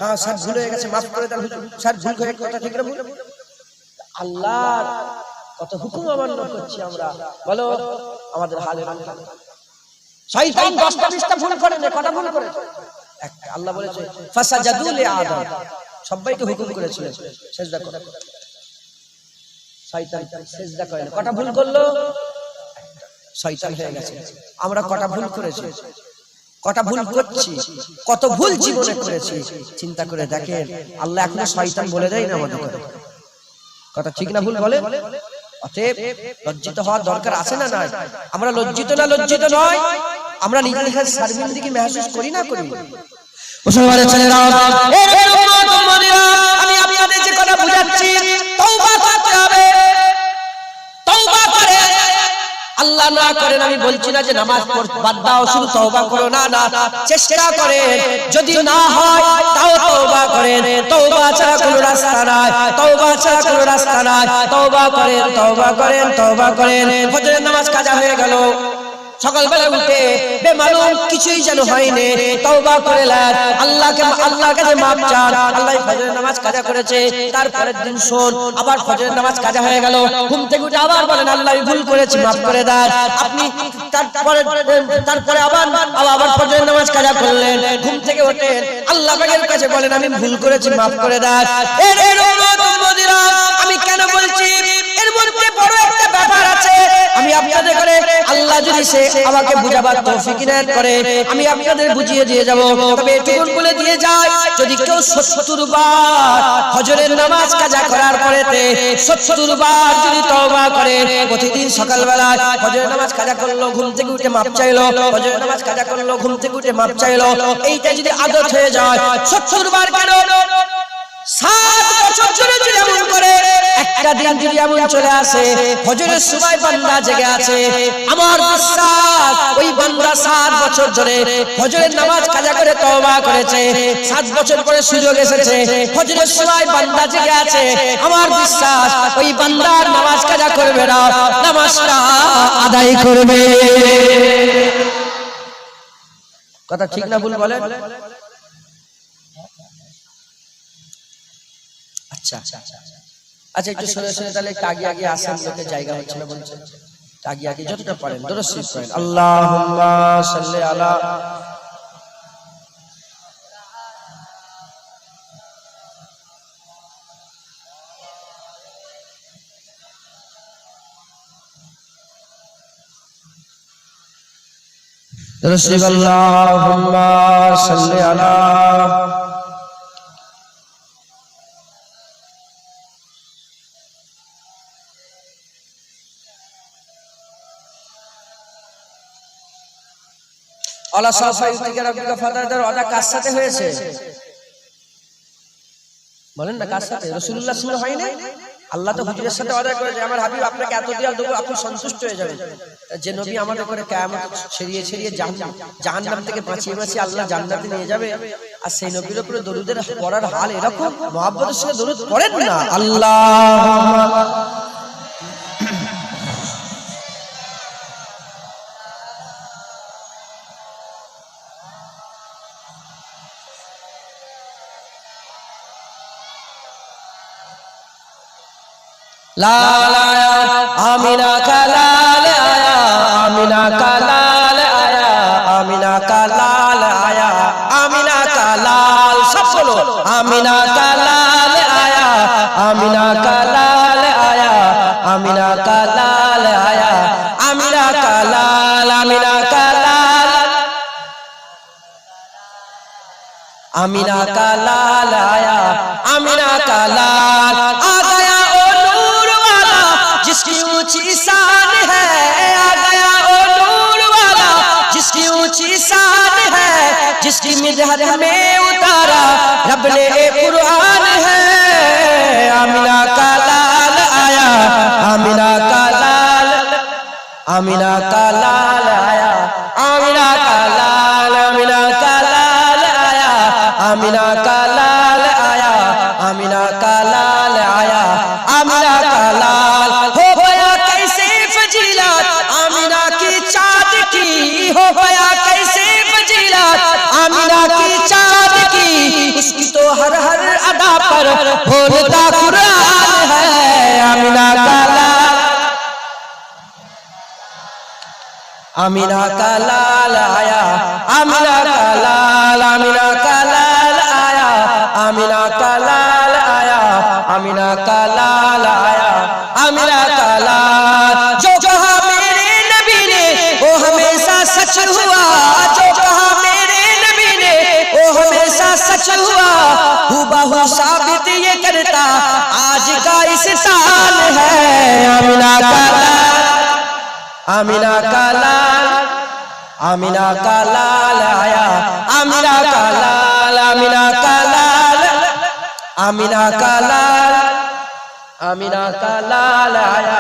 হ্যাঁ স্যার ভুল হয়ে গেছে, মাফ করে দেন স্যার, ভুল হয়ে কথা ঠিক না? আল্লাহর কত হুকুম অমান্য করছি আমরা, বলো আমাদের হালে। শয়তান 10টা 20টা ভুল করে না, কটা ভুল করেছে? একটা। আল্লাহ বলেছে ফাসাজাদু লি আদম, সবাইকে হুকুম করেছিল সিজদা করো। শয়তান সিজদা করে না, কটা ভুল করলো? শয়তান হয়ে গেছে। আমরা কটা ভুল করেছি, কটা ভুল করছি, কত ভুল জীবনে করেছি, চিন্তা করে দেখেন। আল্লাহ এখনো শয়তান বলে দেয় না আমাদের কথা, ঠিক না ভুল বলে? অতএব লজ্জিত হওয়ার দরকার আছে না? নাই? আমরা লজ্জিত না লজ্জিত নয়, আমরা নিজেদের শর্মিন্দগি महसूस করি না? করি। মুসলমানের ছেলেরা, আমি আপনাদের যে কথা বুঝাচ্ছি, তওবা করতে হবে। তওবা করে আল্লাহ না করেন, আমি বলছি না যে নামাজ বাদ দাও, শুধু তওবা করো, না না, চেষ্টা করেন। যদি না হয় তাও তওবা করেন। তওবা ছাড়া কোনো রাস্তা নাই, তওবা ছাড়া কোনো রাস্তা নাই। তওবা করেন, তওবা করেন, তওবা করেন। ফজরের নামাজ কাজা হয়ে গেল, সকালবেলা উঠে বেমালুম কিছুই যেন হয়নি, তওবা করে নেন, আল্লাহর কাছে মাপ চান। আল্লাহ ফজরের নামাজ কাজা করেছে, তারপরের দিন শোন আবার ফজরের নামাজ কাজা হয়ে গেল, ঘুম থেকে উঠে আবার বলেন আল্লাহ আমি ভুল করেছি, মাফ করে দেন। আপনি তারপরে আবার ফজরের নামাজ কাজা করলেন, ঘুম থেকে ওঠেন, আল্লাহ পাকের কাছে বলেন আমি ভুল করেছি, মাফ করে দেন। আমি কেন বলছি, এর মধ্যে বড় একটা ব্যাপার আছে। আমি আপনাদের করে আল্লাহ যদি সে আমাকে বুঝাবার তৌফিক ইনায়াত করে আমি আপনাদের বুঝিয়ে দিয়ে যাব। তবে এটুকু বলে দিয়ে যায়, যদি কেউ 70 বার ফজরের নামাজ কাজা করার পরেতে 70 বার যদি তওবা করে, প্রতিদিন সকালবেলা ফজরের নামাজ কাজা করলো, ঘুম থেকে উঠে মাপ চাইলো, ফজরের নামাজ কাজা করলো, ঘুম থেকে উঠে মাপ চাইলো, এইটা যদি আদত হয়ে যায় 70 বার কেন 7 বছর ধরে যদি এমন করে, একটা দিন যদি এমন চলে আসে ফজরের সময় বান্দা জেগে আছে, আমার বিশ্বাস ওই বান্দা 7 বছর ধরে ফজরের নামাজ কাজা করে তওবা করেছে, 7 বছর পরে সুযোগ এসেছে ফজরের সময় বান্দা জেগে আছে, আমার বিশ্বাস ওই বান্দার নামাজ কাজা করবে না, নামাজটা আদায় করবে। কথা ঠিক না ভুল বলেন? আচ্ছা আচ্ছা, একটু শুনে শুনে তাহলে একটু আগে আগে আসেন, লোকের জায়গা হচ্ছে না বলছেন, আগে আগে যতটা পারেন দরুদ শরীফ পড়েন। আল্লাহুম্মা সাল্লি আলা দরুদ শরীফ। আল্লাহুম্মা সাল্লি আলা আলা সাফাইতিকা রাব্বিকা ফাতাদার ওয়াদা কার সাথে হয়েছে বলেন না, কার সাথে? রাসূলুল্লাহ সাল্লাল্লাহু আলাইহি ওয়াসাল্লাম হয় না? আল্লাহ তো হুজুরের সাথে ওয়াদা করেছে, আমার হাবিব আপনাকে এত দেওয়া দেবো আপনি সন্তুষ্ট হয়ে যাবেন। যে নবী আমাদের করে কিয়ামত ছেড়িয়ে ছেড়িয়ে জাহান্নাম থেকে বাঁচিয়ে বাঁচিয়ে আল্লাহ জান্নাতে নিয়ে যাবে, আর সেই নবীর উপরে দরুদের পড়ার হাল এরকম, মুহাব্বতের সঙ্গে দরুদ পড়েন না। আল্লাহুম্মা লা লা আমিনা কালাল আয়া, আমিনা কালাল আয়া, আমিনা কালাল আয়া, আমিনা কালাল, সব বলো আমিনা কালাল আয়া, আমিনা কালাল আয়া, আমিনা কালাল আয়া, আমিনা কালাল, আমিনা কালাল, আমিনা কালাল আয়া, আমিনা কালাল आ गया ओ नूर वाला जिसकी ऊंची शान है, आ गया ओ नूर वाला जिसकी ऊंची शान है, जिसकी मिदहत में उतारा रब ने कुरान है, आमिना का लाल आया, आमिना का लाल, आमिना का लाल आया, आमिना का लाल, आमिना का लाल आया, आमिना का लाल आया, आमिना का लाल आया, आमिना का लाल हो गया कैसे फजीलत आमिना की चाँद की, हो गया कैसे फजीलत आमिना की चाँद की, उसकी तो हर हर अदा पर बोलता कुरान है, आमिना का लाल, आमिना का लाल आया, आमिना का लाल, आमिना का लाल आया, आमिना का लाल आया, आमिना का लाल आया, आमिना का लाल, जो कहा मेरे नबी ने वो हमेशा सच हुआ, जो कहा मेरे नबी ने वो हमेशा सच हुआ, हुबहू साबित ये करता आज का इस साल है, आमिना का लाल, आमिना का लाल, आमिना का लाल आया, आमिना का लाल, आमिना का लाल, आमिना का लाल, आमिना का लाल आया,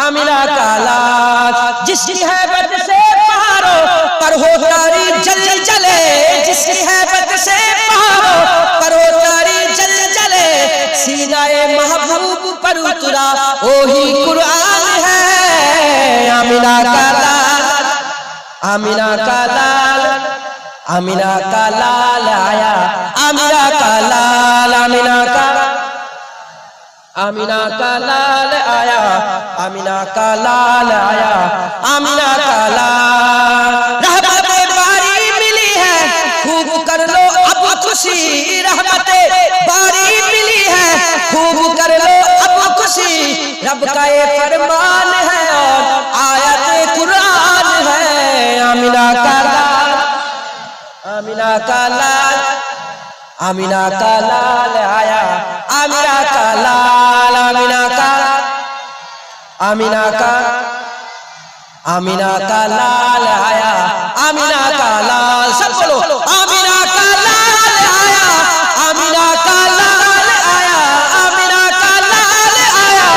आमिना का लाल, जिसकी हैबत से पहाड़ों पर हो तारी जल जले, जिसकी हैबत से पहाड़ों पर हो तारी जल जले, सीनाए महबूब पर उतरा वही कुरान है, आमिना का लाल, आमिना का लाल, आमिना का लाल आया, आमिना का लाल, आमिना का, आमिना का लाल आया, आमिना का लाल आया, आमिना का लाल, रहमते बारी मिली है खूब कर लो अब खुशी, रहमते बारी मिली है खूब कर लो अब खुशी, रब का ये फरमान है और आयत आमिना का लाल आया, आमिना का लाल, आमिना का, आमिना का, आमिना का लाल आया, आमिना का लाल, सब बोलो आमिना का लाल आया, आमिना का लाल आया, आमिना का लाल आया,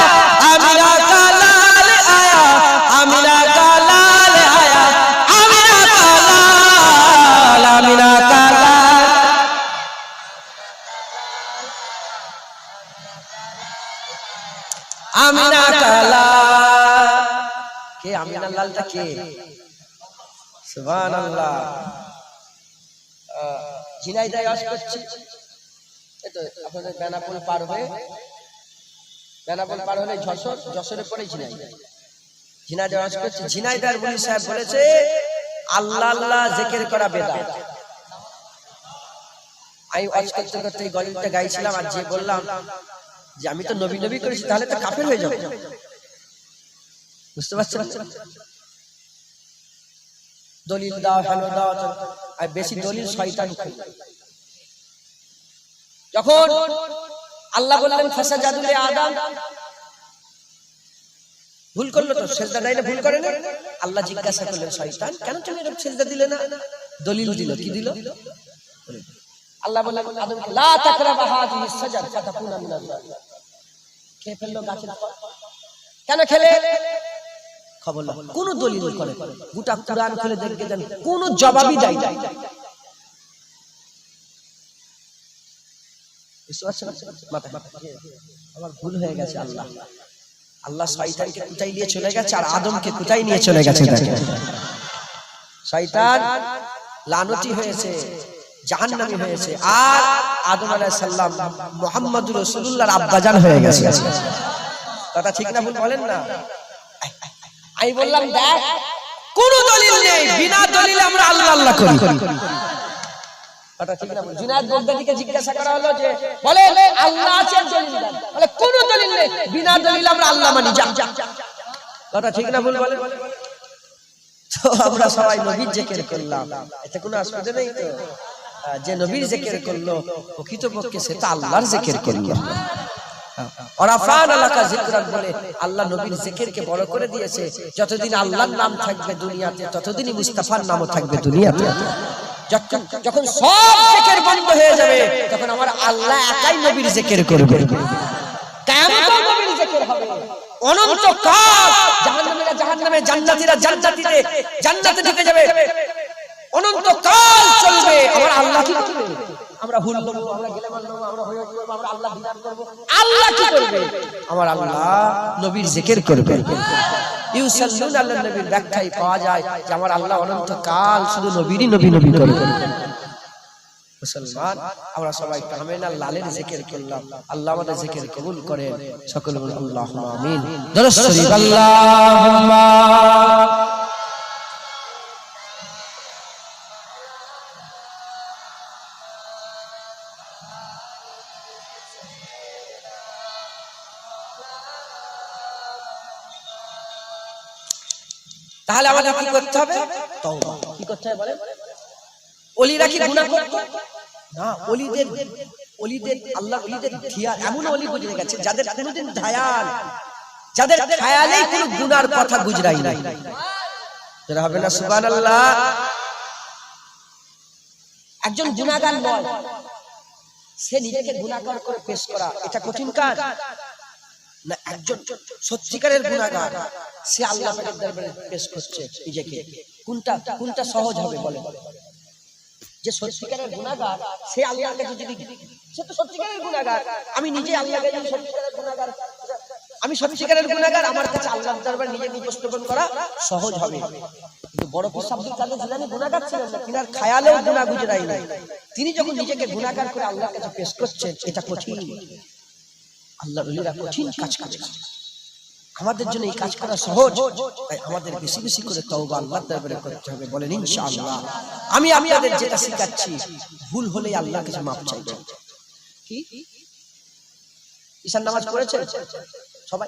आमिना का लाल आया, आमिना का लाल आया, आमिना का लाल, आमिना का लाल, आमिना का लाल। কে আমিনা লালটা কে? সুবহানাল্লাহ। ঝিনাইদহে বাস করছি, এই তো আপনাদের বেনাপোল পার হয়ে, বেনাপোল পার হলে যশোর, যশোরের পরে ঝিনাইদহ, ঝিনাইদহে বাস করছি। ঝিনাইদহের মুফতি সাহেব বলেছে আল্লাহ আল্লাহ জিকির করা বেদাত। আমি ওয়াজ করতে করতে এই গজলটা গাইছিলাম, আর যে বললাম যে আমি তো নবী নবী করেছি, তাহলে তো কাফের হয়ে যাবে। বুঝতে পারছেন? দলিল দাও, হেলো দাও, আর বেশি দলিল শয়তান। যখন আল্লাহ বললেন ফাসাজাদু লি আদম, ভুল করলো তো, সিজদা দেয় না, ভুল করে না। আল্লাহ জিজ্ঞাসা করলেন শয়তান কেন তুমি এরকম সিজদা দিলে না? দলিল দিল, কি দিল? আল্লাহ বললেন আদমকে লা তাকরাবা হাযিহি সাজার ফাতাকুনা মিনাল জালিমিন। খেয়ে ফেললো গাছের ফল, কেন খেলে? খবর না, কোন দলিল করে, গোটা কুরআন খুলে দেখে দেন, কোন জবাবই দেয় না। আমার ভুল হয়ে গেছে। আল্লাহ আল্লাহ শয়তানকে কোথায় নিয়ে চলে গেছে, আর আদমকে কোথায় নিয়ে চলে গেছে। শয়তান লানতি হয়েছে, জাহান্নামী হয়েছে, আর আদম আলাইহিস সালাম মুহাম্মদুর রাসূলুল্লাহর আব্বাজান হয়ে গেছে। কথা ঠিক না ভুল বলেন না? আমি বললাম দেখ, কোন দলিল নেই, বিনা দলিলে আমরা আল্লাহ আল্লাহ করি। কথা ঠিক না? জুনায়েদ বাগদাদীকে জিজ্ঞাসা করা হলো যে বলে আল্লাহ আছে, দলিল দেন, বলে কোন দলিল নেই, বিনা দলিলে আমরা আল্লাহ মানি। যা। কথা ঠিক না ভুল বলেন? তো আমরা সবাই নবীর জিকির করলাম, এতে কোনো অসুবিধা নেই তো? যে নবীর জিকির করলো প্রকৃতপক্ষে সে তো আল্লাহর জিকির করলো। বলে আল্লাহ নবীর জিকিরকে বড় করে দিয়েছে। যতদিন আল্লাহর নাম থাকবে দুনিয়াতে, ততদিনই মুস্তাফার নামও থাকবে দুনিয়াতে। যখন সব জিকির বন্ধ হয়ে যাবে, তখন আমার আল্লাহ একাই নবীর জিকির করবে। কিয়ামতেও নবীর জিকির হবে অনন্তকাল। জাহান্নামীরা জাহান্নামে, জান্নাতীরা জান্নাতীতে, জান্নাতে ঢুকে যাবে, অনন্তকাল চলবে। আমার আল্লাহ কি করবে? আমরা ভুল করব, আমরা গেলে মানব, আমরা হয়ে করব, আমরা আল্লাহ বিধান করব। আল্লাহ কি করবে? আমার আল্লাহ নবীর জিকির করবে। ইউসাল্লুনা আলা নবীর ব্যাখ্যায় পাওয়া যায় যে আমার আল্লাহ অনন্তকাল শুধু নবীরই নবী নবী করবে। মুসলমান আমরা সবাই কামেনা লালের জিকির করলাম। আল্লাহ আমাদের জিকির কবুল করেন। সকলে বলুন আল্লাহুম্মা আমিন। দরুদ শরীফ আল্লাহুম্মা। তাহলে আমাদের কি করতে হবে? তওবা। কি করতে হবে বলেন? ওলিরা কি গুনাহ করতো না? ওলিদের আল্লাহ ওলিদের ধিয়ান, এমন ওলি বুঝে গেছে যাদের কোনোদিন ধায়ান, যাদের খেয়ালেই কোনো গুনার কথা গুজরাই নাই। যারা হবে না সুবহানাল্লাহ। একজন গুনাহগার নয়, সে নিজেকে গুনাহগার করে পেশ করা এটা কঠিন কাজ না। একজন সত্যিকারের গুনাহগার, সে আল্লাহ পাকের দরবারে পেশ করছে নিজেকে, কোনটা সহজ হবে বলে? যে সত্যিকারের গুনাহগার, সে আল্লাহর কাছে যদি, সে তো সত্যিকারের গুনাহগার, আমি নিজে আল্লাহর কাছে সত্যিকারের গুনাহগার, আমি সত্যিকারের গুনাহগার, আমার কাছে আল্লাহর দরবারে নিজেকে উপস্থাপন করা সহজ হবে। কিন্তু বড় পীর আব্দুল কাদের জিলানী গুনাহগার ছিলেন না, তিনার খেয়ালেও গুনাহ গুজরাই নাই। তিনি যখন নিজেকে গুনাহগার করে আল্লাহর কাছে পেশ করছেন, এটা কঠিন। আল্লাহর ওলিরা কঠিন কাজ করে। আমাদের জন্য এই কাজ করা সহজ, তাই আমাদের বেশি বেশি করে তওবা আল্লাহর দরবারে করতে হবে। বলেন ইনশাআল্লাহ। আমি আপনাদের যেটা শেখাচ্ছি, ভুল হলে আল্লাহর কাছে মাপ চাইবেন। কি ঈশান নামাজ পড়েছেন সবাই?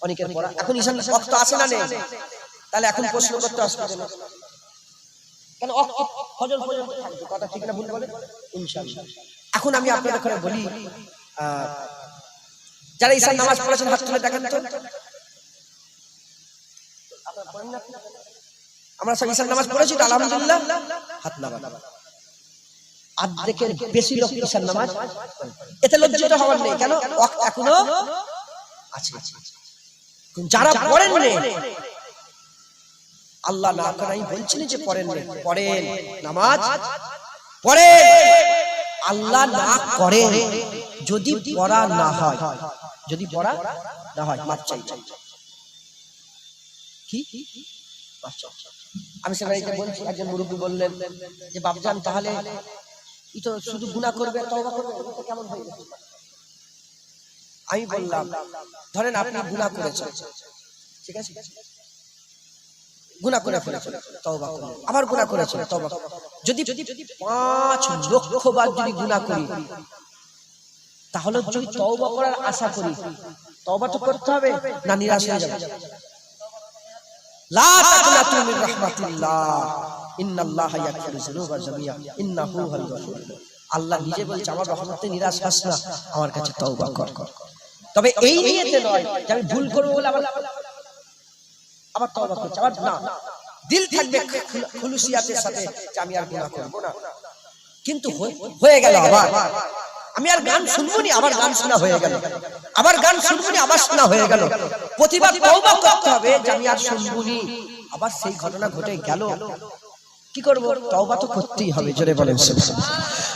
অনেকের পড়া। এখন ঈশান ওয়াক্ত আছে না নেই? তাহলে এখন প্রশ্ন করতে আসবে না কেন? ফজর পর্যন্ত থাকবে। কথা ঠিক না ভুল বলেন? ইনশাআল্লাহ। এখন আমি আপনাদের করে বলি, যারা ঈশার নামাজ পড়েছেন হাত তুলে দেখেন তো। আমরা সব ঈশার নামাজ পড়েছি তো আলহামদুলিল্লাহ, হাত নামান। অর্ধেকের বেশি লোক ঈশার নামাজ, এতে লজ্জিত হওয়ার নেই, কেন ওয়াক্ত এখনো আছে। যারা পড়েন না, আল্লাহ না করাই বলছেন যে পড়েন না, পড়েন নামাজ পড়েন, আল্লাহ না করে যদি পড়া না হয়, যদি পড়া না হয় মাপ চাই। কি আমি সে বাড়িতে বলছি, একজন মুরব্বী বললেন যে বাপজান তাহলে ই তো শুধু গুনাহ করবে, তওবা করবে, এটা কেমন হয়ে যাবে? আমি বললাম ধরেন আপনি গুনাহ করেছেন, ঠিক আছে, গুনাহ করে ফেলেছেন, তওবা করলেন, আবার গুনাহ করেছেন, তওবা। যদি 5 লক্ষ বার যদি গুনাহ করি, তাহলে যদি তওবা করার আশা করি, তওবা তো করতে হবে না, নিরাশ হয়ে যাবে? লা তাকনাতু মির রাহমাতিল্লাহ ইন্নাল্লাহা ইয়াগফিরু যুনুবা জামিআ ইন্নাহু হুয়াল গফুর। আল্লাহ নিজে বলছে আমার রহমতে নিরাশ হস না, আমার কাছে তওবা কর। তবে এই নিয়তে নয় যে আমি ভুল করব বলে আবার তওবা করছি, আবার না, দিল থাকবে খুলুসিয়াতের সাথে যে আমি আর গুনাহ করব না। কিন্তু হয়ে গেল আবার আমি আর গান শুনবো নি, আবার গান শোনা হয়ে গেল, আবার গান শুনবো নি, আবার শোনা হয়ে গেল। প্রতিবার তওবা করতে হবে যে আমি আর শুনবো নি, আবার সেই ঘটনা ঘটে গেল, কি করব? তওবা তো করতেই হবে। জোরে বলেন সুবহানাল্লাহ।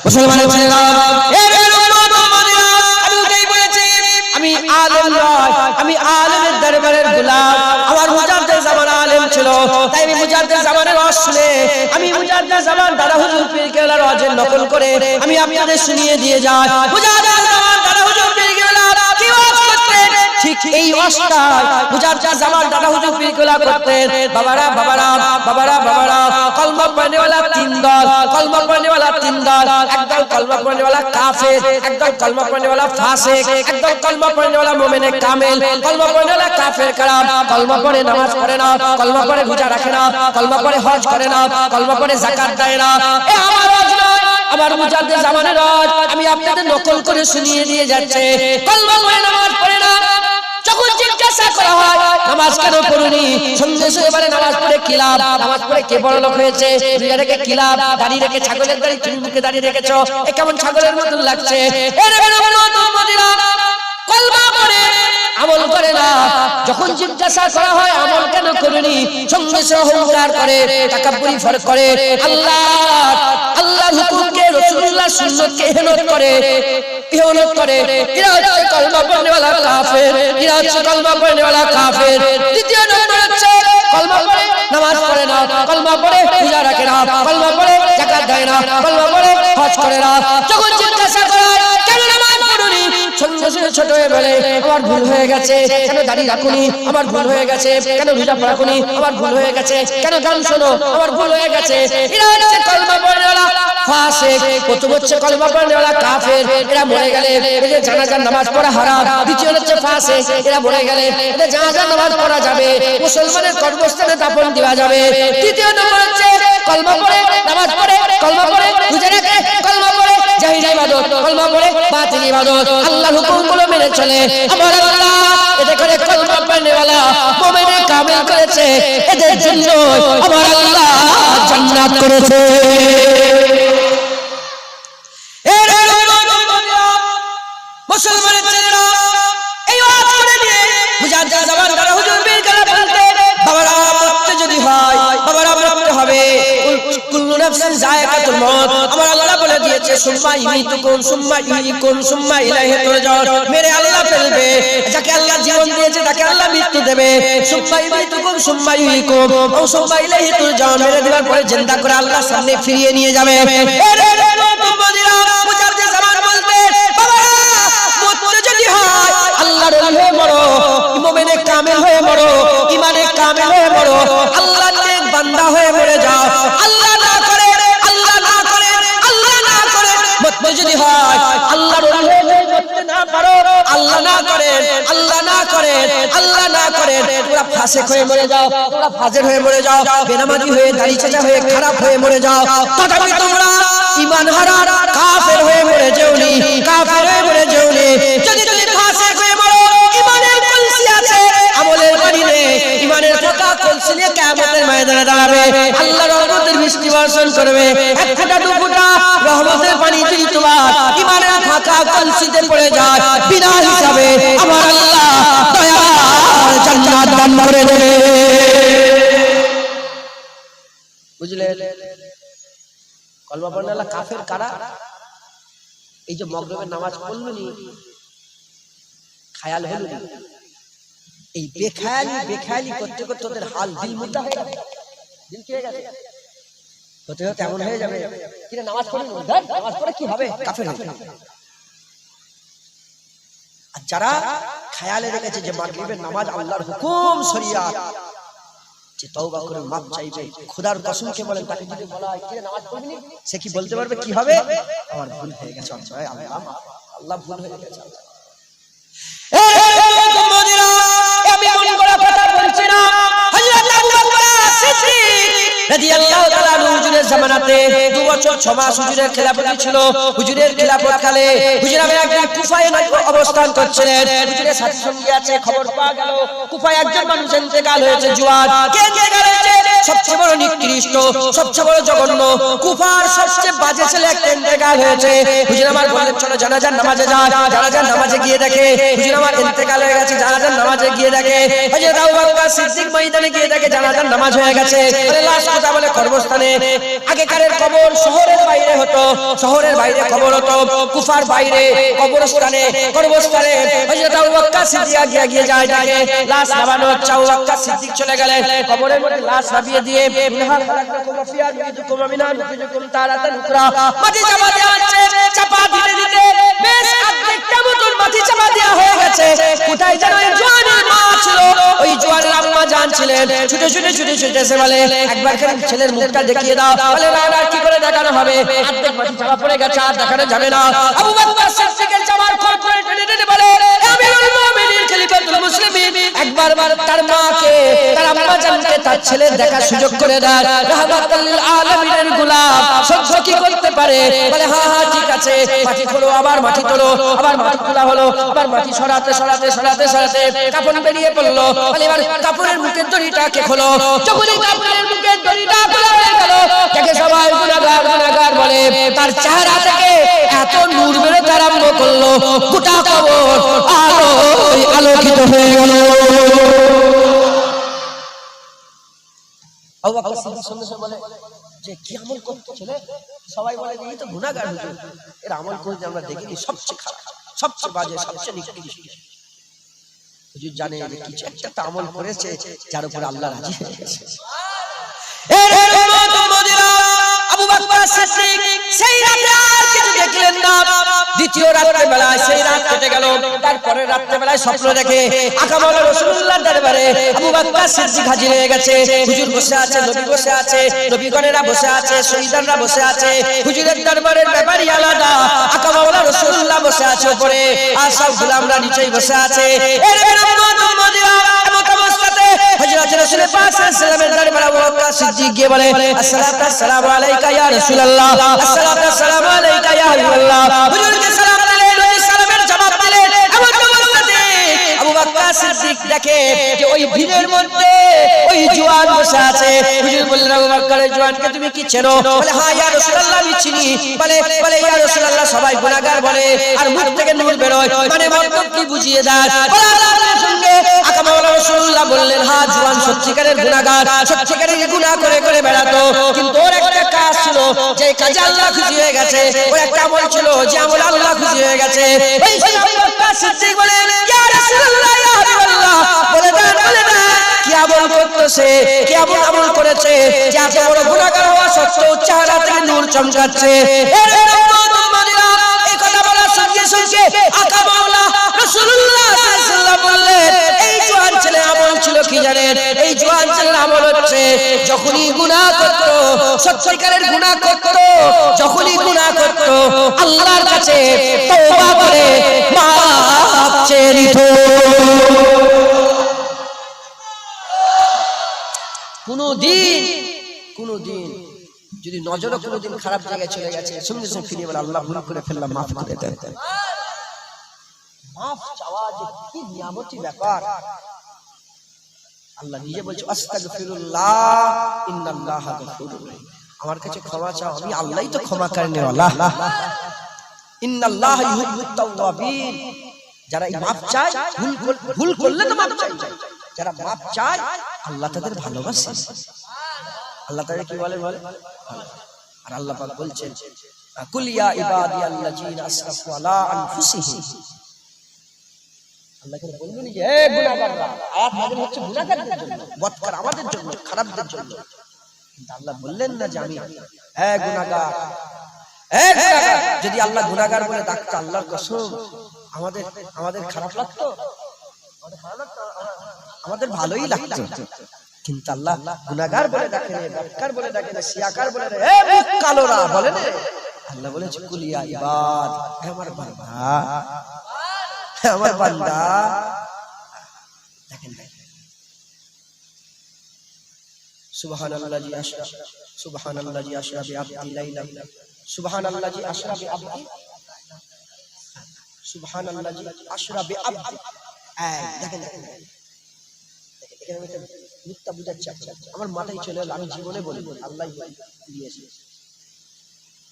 মুসলমানের ভাইরা, এই উম্মত মানেরা, আমি ওটাই বলেছি, আমি আলেম নয়, আমি আলেমের দরবারের গোলাম। আমার মুজাদ্দিদ জামান আলেম ছিল, তাই আমি মুজাদ্দিদ জামানের ওয়াজ শুনে, আমি মুজাদ্দিদ জামান দাদা হুজুর পীর কেবলার ওয়াজের নকল করে আমি আপনাদের শুনিয়ে দিয়ে যাই। মুজাদ্দিদ জামান দাদা হুজুর পীর কেবলা কি ওয়াজ করতেন, ঠিক এই ওয়াজটা মুজাদ্দিদ জামান দাদা হুজুর পীর কেবলা করতেন। বাবারা বাবারা বাবারা বাবারা, কলমা পড়নে वाला 3 দল, কলমা পড়নে वाला 3 দল, একদল কলমা পড়নে वाला কাফের, একদল কলমা পড়নে वाला ফাসিক, একদল কলমা পড়নে वाला মুমিনে কামিল। কলমা পড়নে वाला কাফের কারাম, কলমা পড়ে নামাজ পড়ে না, কলমা পড়ে রোজা রাখে না, কলমা পড়ে হজ করে না, কলমা পড়ে যাকাত দেয় না। এ আমার ওয়াজ নয়, আমার মুজাদ্দিদ জামানের ওয়াজ আমি আপনাদের নকল করে শুনিয়ে দিয়ে যাচ্ছে। কলমা পড়ে নামাজ পড়ে না, যখন জিজ্ঞাসা করা হয় নামাজ কেন পড়ুনি, সঙ্গে সঙ্গে বলে নামাজ পড়ে কি লাভ, নামাজ পড়ে কে বড় লোক হয়েছে, রোজা রেখে কি লাভ, দাড়ি রেখে ছাগলের দাড়ি, তুমি মুখে দাড়ি রেখেছো, এ কেমন ছাগলের মতন লাগছে। কলমা পড়ে আমল করে না, যখন জিজ্ঞাসা করা হয় আমল কেন করেনি, সঙ্গে সঙ্গে অহংকার করে, তাকাব্বুরি ফরক করে, আল্লাহর হুকুমকে, রাসূলুল্লাহর সুন্নাতকে ইহনত করে, ইহনত করে। এরা হচ্ছে কলমা পড়নে वाला কাফের, এরা হচ্ছে কলমা পড়নে वाला কাফের। দ্বিতীয় নম্বর হচ্ছে কলমা পড়ে নামাজ পড়ে না, কলমা পড়ে রোজা রাখে না, কলমা পড়ে যাকাত দেয় না, কলমা পড়ে হজ করে না। যখন জিজ্ঞাসা করা হয় কেন নামাজ পড়ুনি, সঙ্গে সঙ্গে ছোট হয়ে বলে আমার ভুল হয়ে গেছে, কেন দাড়ি রাখুনি, আমার ভুল হয়ে গেছে, কেন রোজা রাখুনি, আমার ভুল হয়ে গেছে, কেন গান শোনো, আমার ভুল হয়ে গেছে। এরা হচ্ছে কলমা পড়নে वाला ফাসিক, প্রথম হচ্ছে কলমা পড়নে वाला কাফের, এরা মরে গেলে এদের জানাজার নামাজ পড়া হারাম। দ্বিতীয় হচ্ছে ফাসিক, এরা মরে গেলে এদের জানাজার নামাজ পড়া যাবে, মুসলমানের কর্মস্থানে দাফন দেওয়া যাবে। তৃতীয় নম্বর হচ্ছে কলমা পড়ে নামাজ পড়ে, কলমা পড়ে রোজা রাখে, কলমা পড়ে জাহির ইবাদত, কলমা পড়ে বাতিল ইবাদত, আল্লাহর হুকুমগুলো মেনে চলে। আমার আল্লাহ এদের করে কলমা পড়নে वाला মুমিনে কামিল করেছে, এদের জন্য আমার আল্লাহ জান্নাত করেছে। মুসলমানের ছেলেরা এই ওয়াজ করে নিয়ে মুজাদ্দিদ জামান দাদা হুজুর পীর কেবলা বলতেন, বাবারা মরতে যদি হয়, বাবারা মরতে হবে, কুল্লু নাফসিন যায়কাতুল মউত। আমার আল্লাহ বলে দিয়েছে সুম্মা ইমিতুকুম সুম্মা ইহয়িকুম সুম্মা ইলাইহি তুরজাউন। মেরে আল্লাহ ফেলবে, যাকে আল্লাহ জীবন দিয়েছে তাকে আল্লাহ মৃত্যু দেবে। সুম্মা ইমিতুকুম সুম্মা ইহয়িকুম ও সুম্মা ইলাইহি তুরজাউন, মেরে দেওয়ার পরে জিন্দা করে আল্লাহর সামনে ফিরিয়ে নিয়ে যাবে। মুজাদ্দিদ জামান বলতেন, বাবারা মরতে যদি হয় আল্লাহর ওলি হয়ে মরো, মুমিনে কামিল হয়ে মরো, ইমানে কামিল হয়ে মরো, আল্লাহর নেক বান্দা হয়ে মরে যাও। আল্লাহ না করে, আল্লাহ না করে, আল্লাহ না করে মরতে যদি হয় আল্লাহর ওলি হয়ে মরতে না পারো, আল্লাহ না করে, আল্লাহ না করে, আল্লাহ না করে তোমরা ফাসিক হয়ে মরে যাও, তোমরা ফাজির হয়ে মরে যাও, বেনামাজি হয়ে, দাড়ি চাচা হয়ে, খারাপ হয়ে মরে যাও, তথাপি তোমরা ঈমান হারা কাফের হয়ে মরে যেওনি, কাফের হয়ে মরে যেওনি। যদি তুমি ফাসিক হয়ে মরো, ঈমানের কলসি আছে, আমলের পানি নেই, ঈমানের ফাঁকা কলসি নিয়ে কিয়ামতের ময়দানে দাঁড়াবে, আল্লাহ রহমতের বৃষ্টি বর্ষণ করবে। এক ফোঁটা দু ফোঁটা রহমতের পানি যদি তোমার ঈমানের ফাঁকা কলসিতে পড়ে যায়, বিনা হিসাবে আমার আল্লাহ দয়ার জান্নাত দান করে দেবে। বুঝলে? কলমা পড়লে কাফের কারা? এই যে মাগরিবের নামাজ পড়লনি, খায়াল হলো না, এই বেখেয়ালি করতে করতে ওদের হাল দিল মুদ্রা হয়ে গেছে, দিল কি হয়ে গেছে, হতে হতে এমন হয়ে যাবে কিনা নামাজ পড়লনি, নামাজ পড়ে কি হবে, কাফের হবে। আর যারা খেয়ালে রেখেছে যে মাগরিবের নামাজ আল্লাহর হুকুম শরিয়াত, যে তওবা করে মাপ চাইবে, খোদার কসমকে বলেন, তাকে যদি বলা হয় কি নামাজ পড়বি, সে কি বলতে পারবে কি হবে, আমার ভুল হয়ে গেছে, আল্লাহ ভুল হয়ে গেছে। আমি মন করা কথা বলছি না, হযরত আবু বকর সিদ্দিক রাদিয়াল্লাহু তাআলা হুজুরের জামানাতে 2 বছর 6 মাস হুজুরের খেলাফতি ছিল। হুজুরের খেলাফত কালে হুজুর একদিন কুফায় অবস্থান করছিলেন, হুজুরের সাথী সঙ্গী আছে, খবর পাওয়া গেল কুফায় একজন মানুষ ইন্তেকাল হয়েছে। জুয়ান কে ইন্তেকাল হয়েছে? সবচেয়ে বড় নিকৃষ্ট, সবচেয়ে বড় জঘন্য, কুফার সবচেয়ে বাজে ছেলে একটা ইন্তেকাল হয়েছে। হুজুর আমার বললেন চলো জানাজার নামাজে যায়। জানাজার নামাজে গিয়ে দেখে হুজুর আমার ইন্তেকাল হয়ে গেছে। জানাজার নামাজে গিয়ে দেখে হযরত আবু বকর সিদ্দিক ময়দানে গিয়ে দেখে জানাজার নামাজ হয়ে গেছে। লাশ কথা বলে কবরস্থানে, আগেকারের কবর শহরের বাইরে হতো, শহরের বাইরে কবর হতো, কুফার বাইরে কবরস্থানে হযরত আবু বকর সিদ্দিক গিয়ে যায় দেখে লাশ নামানো হচ্ছে। আবু বকর সিদ্দিক চলে গেলেন কবরের মধ্যে লাশ নামিয়ে দিয়ে মাটি চাপা দেওয়া হচ্ছে। চাপা দিতে দিতে বেশ অর্ধেকটা মতন মাটি চাপা দেওয়া হয়ে গেছে। কোথায় যেন ওই জোয়ানের মা ছিল, ওই জোয়ানের আম্মা জান ছিলেন, ছুটে ছুটে ছুটে ছুটে এসে বলে একবার কেন ছেলের মুখটা দেখিয়ে দাও। বলে না কি করে দেখানো হবে, অর্ধেক মাটি চাপা পড়ে গেছে, আর দেখানো যাবে না। আবু বকর সিদ্দিকের জামার খোঁজ করে টেনে টেনে বলে আমিরুল মুমিনিন খলিফাতুল মুসলিমিন একবার তার মাকে, তার আম্মা জানকে তার ছেলের দেখার সুযোগ করে দেয়। রাহমাতুল লিল আলামিনের গোলাম সহ্য কি করতে পারে? বলে হ্যাঁ হ্যাঁ ঠিক আছে, মাটি খোলো, আবার মাটি তোলো, আবার মাটি তোলা হলো, আবার মাটি সরাতে সরাতে সরাতে সরাতে কাপড় বেরিয়ে পড়লো। বলে এবার কাপড়ের মুখের দড়িটাকে খোলো। যখনই কাপড়ের মুখের দড়িটা খোলা হয়ে গেল, তাকে সবাই গুনাহগার গুনাহগার বলে। তার চেহারা থেকে এত নূর বেরোতে আরম্ভ করলো, গোটা কবর আলোয় আলোকিত হয়ে গেল। আবু বকর সিদ্দিক সঙ্গে সঙ্গে বলে যে কি আমল করতে ছেলে? সবাই বলে এই তো গুনাহগার হুজুর, এর আমল করতে আমরা দেখিনি, সবচেয়ে খারাপ, সবচেয়ে বাজে, সবচেয়ে নিকৃষ্ট। হুজুর জানে যে কিছু একটা আমল করেছে যার উপর আল্লাহ রাজি হয়ে গেছে। আবু বকর সিদ্দিক সেই রাতে আর কিছু দেখলেন না। দ্বিতীয় রাতের বেলায় সেই রাত কেটে গেল। তারপরে রাতের বেলায় স্বপ্ন দেখে আকা মাওলানা রাসূলুল্লাহর দরবারে আবু বকর সিদ্দিক হাজির হয়ে গেছে। হুজুর বসে আছে, নবী বসে আছে, নবীগণেরা বসে আছে, শহীদানরা বসে আছে। হুজুরের দরবারের ব্যাপারই আলাদা, আকা মাওলানা রাসূলুল্লাহ বসে আছে উপরে, আর সব গোলামরা নিচেই বসে আছে। হযরত রাসূল পাক সাল্লাল্লাহু আলাইহি ওয়াসাল্লামের দরবারে আবু বকর সিদ্দিক গিয়ে বলে আসসালাতু আসসালামু আলাইকা ইয়া রাসূলুল্লাহ, আসসালাতু আসসালামু আলাইকা ইয়া হাবিবাল্লাহ। হুজুরকে সালাম দিলেন, ওই সালামের জবাব দিলেন। এমন অবস্থাতে আবু বকর সিদ্দিক দেখে যে ওই ভিড়ের মধ্যে ওই জওয়ান বসে আছে। হুজুর বললেন আবু বকর এই জওয়ানকে তুমি কি চেনো? বলে হ্যাঁ ইয়া রাসূলুল্লাহ আমি চিনি। বলে ইয়া রাসূলুল্লাহ সবাই গুনাহগার বলে আর মুখ থেকে নূর বের হয়, মানে মতলব কি বুঝিয়ে দেন। সঙ্গে আকা মাওলানা রাসূলুল্লাহ বললেন হ্যাঁ জওয়ান সত্যিকারের গুনাহগার, সত্যিকারের গুনাহ করে করে বেড়াতো, কিন্তু ওর একটা কাজ ছিল যে কাজে আল্লাহ খুশি হয়ে গেছে, ওর একটা আমল ছিল যে আমল আল্লাহ খুশি হয়ে গেছে। এই আবু বকর সিদ্দিক বলেন ইয়া রাসূলুল্লাহ ইয়া হাবিবাল্লাহ, বলে দেন কি আমল করতেছে, কি আমল করেছে যে এত বড় গুনাহগার হওয়া সত্ত্বেও চেহারা থেকে নূর চমকাচ্ছে। এই কথা বলার সঙ্গে সঙ্গে আকা মাওলানা রাসূলুল্লাহ সাল্লাল্লাহু আলাইহি ওয়াসাল্লাম বললেন এই জওয়ান ছেলে আমল ছিল কি জানেন? এই জওয়ান ছেলের আমল হচ্ছে যখনই গুনাহ করত, সত্যিকারের গুনাহ করত, যখনই গুনাহ করত আল্লাহর কাছে তওবা করে মাফ চেয়ে নিত। কোনদিন যদি নজরও কোনোদিন খারাপ জায়গায় চলে গেছে সঙ্গে সঙ্গে ফিরে বলে আল্লাহ ভুল করে ফেললাম, মাফ করে দেন। মাফ চাওয়া যে কি নিয়ামতি ব্যাপার। আল্লাহ নিজে বলছে আস্তাগফিরুল্লাহ ইন্নাল্লাহা গফুরুর রহিম, আমার কাছে ক্ষমা চাও, আমি আল্লাহই তো ক্ষমা করনেওয়ালা। ইন্নাল্লাহা ইউহিব্বুত তাওয়াবিন, যারা মাফ চায় ভুল করলে তো মাফ চায়, যারা মাফ চায় আল্লাহ তাদের ভালোবাসে। আল্লাহ তাদের কি বলে আর আল্লাহ পাক বলছেন কুল ইয়া ইবাদিয়াল্লাযিনা আসরাফু আলা আনফুসিহিম, আল্লাহকে বলবেন যে হে গুনাহগাররা, আয়াত নাযিল হচ্ছে গুনাহগারদের জন্য, বদকার আমাদের জন্য, খারাপদের জন্য। কিন্তু আল্লাহ বললেন না যে আমি হে গুনাহগার, হে গুনাহগার। যদি আল্লাহ গুনাহগার বলে ডাকতো আল্লাহর কসম আমাদের খারাপ লাগতো, আমাদের ভালোই লাগতো। কিন্তু আল্লাহ গুনাহগার বলে ডাকে না, বদকার বলে ডাকে না, শিয়াকার বলে না, হে মুখ কালোরা বলে না। আল্লাহ বলেছে কুল ইয়া ইবাদ, হে আমার বান্দা, আমার বান্দা। দেখেন সুবহানাল্লাযী আশরা, সুবহানাল্লাযী আশরা বিআবদি লাইলা, সুবহানাল্লাযী আশরা বিআবদি, সুবহানাল্লাযী আশরা বিআবদি। দেখেন এখানে আমি একটা মিথ্যা বুঝাচ্ছি, আমার মাথায় চলে এলো, আমি জীবনে বলি আল্লাহ দিয়েছে।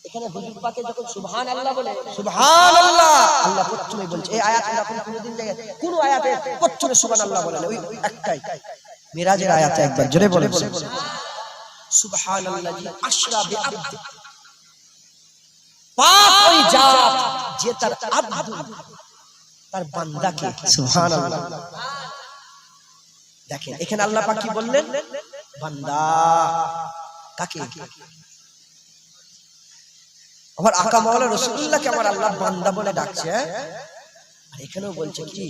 এখানে হুজুর পাকে যখন সুবহানাল্লাহ বলে, সুবহানাল্লাহ আল্লাহ প্রথমে বলছে, এই আয়াতে আপনি কোনদিন জায়গায় কোন আয়াতে প্রথমে সুবহানাল্লাহ বলেন? ওই একটাই মিরাজের আয়াতে একবার জোরে বলেন সুবহানাল্লাযী আশরা বিআবদি, পাক ওই জাত যে তার আব্দ, তার বান্দাকে, সুবহানাল্লাহ। দেখেন এখানে আল্লাহ পাক কি বললেন? বান্দা। কাকে? আমার আকা মাওলানা রাসূলুল্লাহকে আমার আল্লাহ বান্দা বলে ডাকছে। আর এখানেও বলছে কি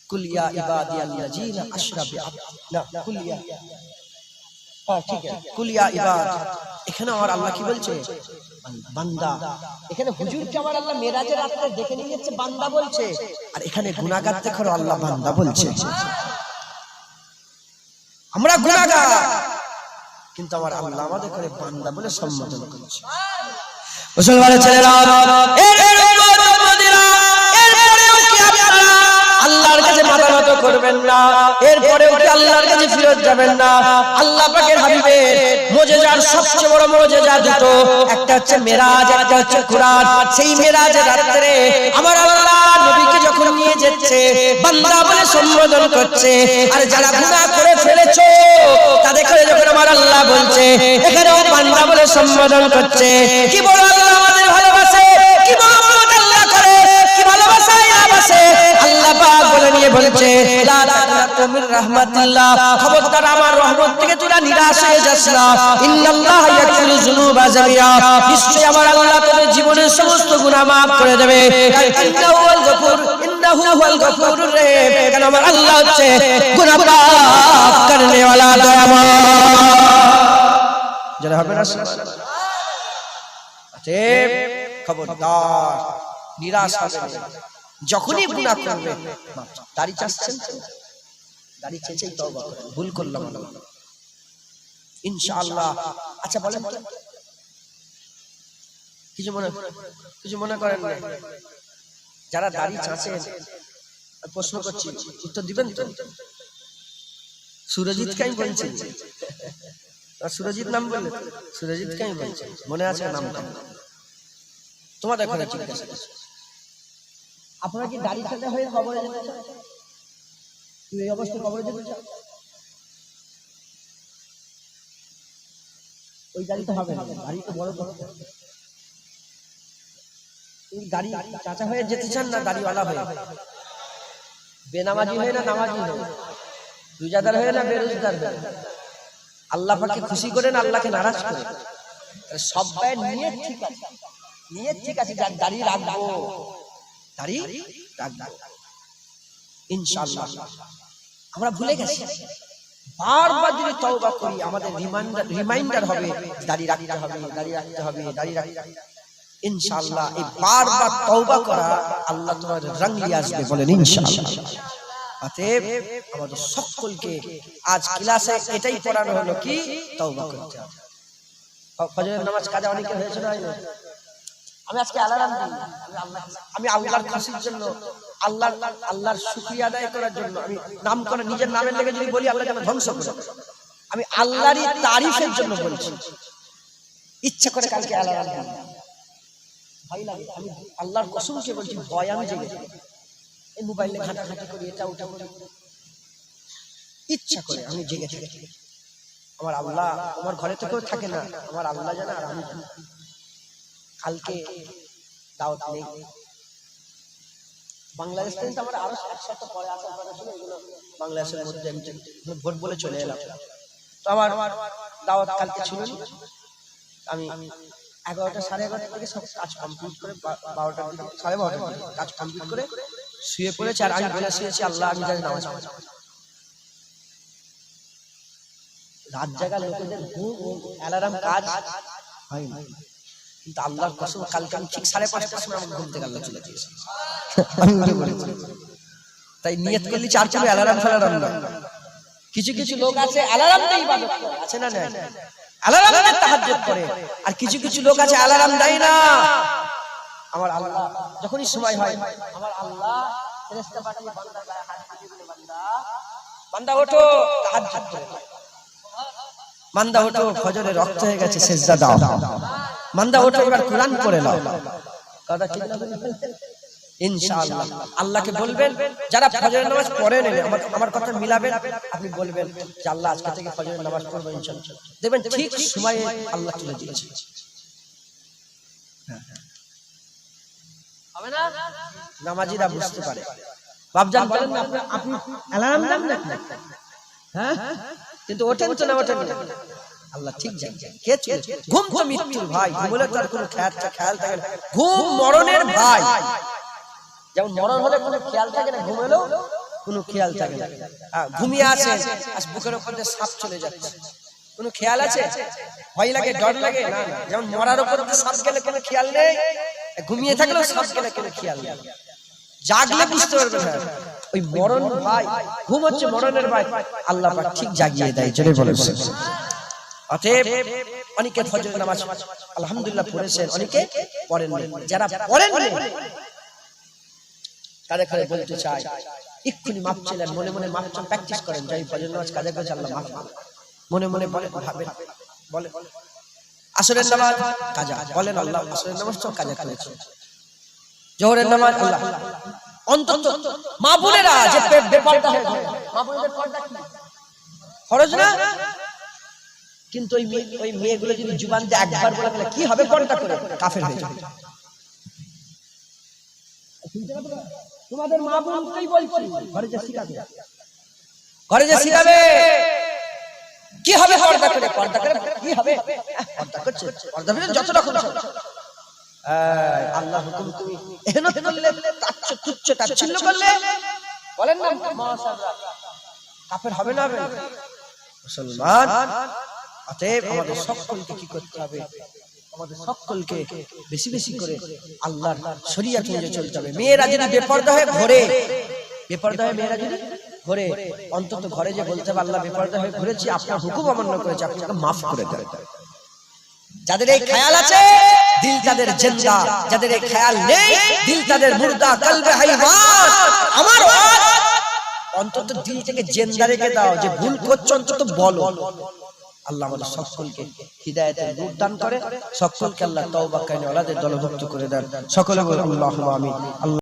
কুল ইয়া ইবাদিয়াল্লাযিনা আশরা বিআবদি, না কুল ইয়া, হ্যাঁ ঠিক আছে, কুল ইয়া ইবাদ। এখানে আমার আল্লাহ কি বলছে? বান্দা। এখানে হুজুরকে আমার আল্লাহ মেরাজের রাতে দেখে নিয়ে যাচ্ছে, বান্দা বলছে। আর এখানে গুনাহগারকে করে আল্লাহ বান্দা বলছে। আমরা গুনাহগার, কিন্তু আমার আল্লাহ আমাদের করে বান্দা বলে সম্বোধন করছে। মুসলমানের ছেলেরা, আল্লাহর কাছে মাথা নত করবেন না, এরপরে ওকে আল্লাহর কাছে ফিরত যাবেন না। আল্লাহ পাকের হাবিবের মুজিজার সবচেয়ে বড় মুজিজা দুটো, একটা হচ্ছে মেরাজ, একটা হচ্ছে কুরআন। সেই মেরাজের রাতে আমার আল্লাহ নবীকে যখন নিয়ে যাচ্ছে, বান্দা বলে সম্বোধন করছে। আর যারা গুনাহ করে ফেলেছো তাদের করে যখন আমার আল্লাহ বলছে, এখানেও বান্দা বলে সম্বোধন করছে। কি বড় আল্লাহ আমাদের ভালোবাসে, কি বড় আল্লাহ করে, কি ভালোবাসায় আবাসে। আল্লাহ পাক বলে নিয়ে বলেছে লা তাকনাতু মির রাহমাতিল্লাহ, খবরদার আমার রহমত থেকে তোরা নিরাশ হয়ে যাস না। ইন্নাল্লাহা ইয়াগফিরু যুনুবা জামিআ, নিশ্চয়ই আমার আল্লাহ তোদের জীবনের সমস্ত গুনাহ maaf করে দেবে। ইন্নাহু হুয়াল গফুর, ইন্নাহু হুয়াল গফুরুর রহিম, কারণ আমার আল্লাহ হচ্ছে গুনাহ maaf করনে वाला দয়াময়। যারা হবে না সুবহানাল্লাহ। অতএব খবরদার নিরাশ হবে না, যখনই গুনাহ করবে। দাড়ি চাচ্ছেন, দাড়ি চেঁচেই তওবা করেন, ভুল করলাম ইনশাআল্লাহ। আচ্ছা বলেন তো, কিছু মনে করেন না? যারা দাড়ি চাচ্ছেন, প্রশ্ন করছি, উত্তর দিবেন তো? সুরজিৎ কাই বলছেন, সুরজিৎ নাম বললে, সুরজিৎ কাই বলছেন, মনে আছে নামটা? তোমাদের কথা জিজ্ঞাসা করছি, আপনারা কি দাড়ি কাটা হয়ে কবরে যেতে চান? তুই এই অবস্থায় কবরে যেতে চান? ওই দাড়ি তো হবে না, দাড়ি তো বড় কথা। তুমি দাড়ি চাচা হয়ে যেতে চান না দাড়িওয়ালা হয়ে? বেনামাজি হয়ে না নামাজি হয়ে? রোজাদার হয়ে না বেরোজগার হয়ে? আল্লাহ পাককে খুশি করেন, আল্লাহকে নারাজ করেন? সবাই নিয়ত ঠিক আছে, নিয়ত ঠিক আছে, দাড়ি রাখবো, দাড়ি রাখবো ইনশাআল্লাহ। আমরা ভুলে গেছি, বারবার যদি তওবা করি আমাদের রিমাইন্ডার হবে দাড়ি রাখতে হবে, দাড়ি রাখতে হবে, দাড়ি রাখতে হবে ইনশাআল্লাহ। এই বারবার তওবা করা আল্লাহ তোমাদের রং নিয়ে আসবে, বলেন ইনশাআল্লাহ। অতএব আমাদের সকলকে আজ ক্লাসে এটাই পড়ানো হলো কি তওবা করতে হবে। ফজরের নামাজ কাজা অনেকে হয়েছে না? আমি আজকে অ্যালার্ম দিই, আমি আল্লাহর খুশির জন্য, আল্লাহর শুকরিয়া আদায় করার জন্য। আমি নাম করে নিজের নামের লেগে যদি বলি আল্লাহ যেন ধ্বংস করে, আমি আল্লাহরই তারিফের জন্য বলছি। ইচ্ছা করে কালকে অ্যালার্ম দিই, ভয় লাগে। আমি আল্লাহর কসমকে বলছি, ভয় আমি জেগে যাই। এই মোবাইলে ঘাটাঘাটি করি, এটা ওটা করি, ইচ্ছা করে আমি জেগে থাকি। আমার আল্লাহ আমার ঘরে থেকেও থাকে না, আমার আল্লাহ জানে আর আমি জানি। কালকে দাওয়াত নেই, বাংলাদেশ থেকে আমার আরো 100 পরে আসার কথা ছিল, এগুলো বাংলাদেশের মধ্যে আমি ভোট বলে চলে এলাম। তো আমার দাওয়াত কালকে ছিল না। আমি 11টা 11:30 থেকে সব কাজ কমপ্লিট করে 12টার দিকে 12:30 দিকে কাজ কমপ্লিট করে শুয়ে পড়েছি। আর আমি বলে শুয়েছি, আল্লাহ আমি জানি নামাজ পড়ব। রাত জাগা লোকেদের ঘুম অ্যালার্ম কাজ হয় না, কিন্তু আল্লাহর কসম কালকে আমি ঠিক 5:30টার সময় আমার ঘুম থেকে আল্লাহ চলে গিয়েছে। আমি উঠে পড়েছি। তাই নিয়ত করলি 4 কিলো অ্যালার্ম ফেলার না। কিছু কিছু লোক আছে অ্যালার্ম দিয়ে ইবাদত করে, আছে না? না, অ্যালার্ম দিয়ে তাহাজ্জুদ করে। আর কিছু কিছু লোক আছে অ্যালার্ম দেয় না। আমার আল্লাহ যখনই সময় হয়, আমার আল্লাহ ফেরেশতা পাঠিয়ে বান্দার গায়ে হাত দিয়ে বলে, বান্দা ওঠো, তাহাজ্জুদ করো। বান্দা ওঠো, ফজরে রক্ত হয়ে গেছে, সিজদা দাও। বান্দা ওঠো, এবার কোরআন পড়ে নাও। কথা ঠিক না? ইনশাআল্লাহ আল্লাহকে বলবেন, যারা ফজরের নামাজ পড়েন আমার কথা মিলাবেন, আপনি বলবেন যে আল্লাহ আজকে থেকে ফজরের নামাজ পড়বো ইনশাআল্লাহ। দেখবেন ঠিক সময়ে আল্লাহ তুলে দিয়েছে। হবে না? নামাজিরা বুঝতে পারে। বাপজান বলেন না, আপনি অ্যালার্ম দেন না? হ্যাঁ, কিন্তু ওঠেন তো না, ওঠেন না। আল্লাহ ঠিক জানেন। কে চলে? ঘুম তো মৃত্যুর ভাই, ঘুমলে তার কোনো খেয়াল থাকে না। ঘুম মরণের ভাই। যেমন মরণ হলে কোনো খেয়াল থাকে না, ঘুম এলেও কোনো খেয়াল থাকে না। ঘুমিয়ে আছে, আজ বুকের উপর দিয়ে সাপ চলে যাচ্ছে, কোনো খেয়াল আছে? ভয় লাগে, ডর লাগে? না না। যেমন মরার উপর দিয়ে সাপ গেলে কোনো খেয়াল নেই, ঘুমিয়ে থাকলেও সাপ গেলে কোনো খেয়াল নেই। জাগলে বুঝতে পারবে না ওই মরণ ভাই, ঘুম হচ্ছে মরণের ভাই। আল্লাহ পাক ঠিক জাগিয়ে দেয়, জোরে বলেন। অতএব অনেকে ফজরের নামাজ আলহামদুলিল্লাহ পড়েছেন, অনেকে পড়েন না। যারা পড়েন না তাদের কাছে বলতে চাই, এক্ষুনি মাপ চাইলেন, মনে মনে মাপ চান, প্র্যাকটিস করেন। যাই ফজরের নামাজ কাজে কাজে আল্লাহ মাফ করুন, মনে মনে বলেন, ভাবেন, বলেন। আসরের নামাজ কাজা, বলেন আল্লাহ আসরের নামাজ তো কাজা করেছে। জোহরের নামাজ আল্লাহ, অন্তত মা বোনেরা যে বেপরদা হয়ে যায়, মা বোনদের পর্দা কি ফরজ না? কিন্তু ওই মেয়েগুলো যদি জুবান দিয়ে একবার বলে গেলে কি হবে? পর্দা করে কাফের হয়ে যাবে। তোমাদের মা বোনকেই বলছি, ঘরে যে শিখাবে, ঘরে যে শিখাবে কি হবে? পর্দা করে, পর্দা করে কি হবে? পর্দা করছে, পর্দা করে যত রকম আল্লাহ হুকুম তুমি এহেনত করলে, তুচ্ছ তাচ্ছিল্য করলে, বলেন না মাশাআল্লাহ, কাফের হবে না? হবে মুসলমান। অতএব আমাদের সকলকে কি করতে হবে? আমাদের সকলকে বেশি বেশি করে আল্লাহর শরীয়ত অনুযায়ী চলতে হবে। মেয়েরা যদি বেপরদা হয়ে ঘোরে, বেপরদা হয়ে মেয়েরা যদি ঘোরে, অন্তত ঘরে যে বলতে হবে আল্লাহ বেপরদা হয়ে ঘুরেছি, আপনার হুকুম অমান্য করেছি, আপনাকে মাফ করে দেন। যাদের এই খেয়াল আছে দিল তাদের জিন্দা, যাদের এই খেয়াল নেই দিল তাদের মুর্দা, কলবে হাইওয়ান। আমার অন্তত দিল থেকে জিন্দা রেখে দাও, যে ভুল করছো অন্তত বলো। আল্লাহ আমাদের সকলকে হিদায়াতের নূর দান করে, সকলকে আল্লাহ তওবা কায়নে ওয়ালাদের দলভুক্ত করে দেন। সকলে বলুন আল্লাহুম্মা আমিন।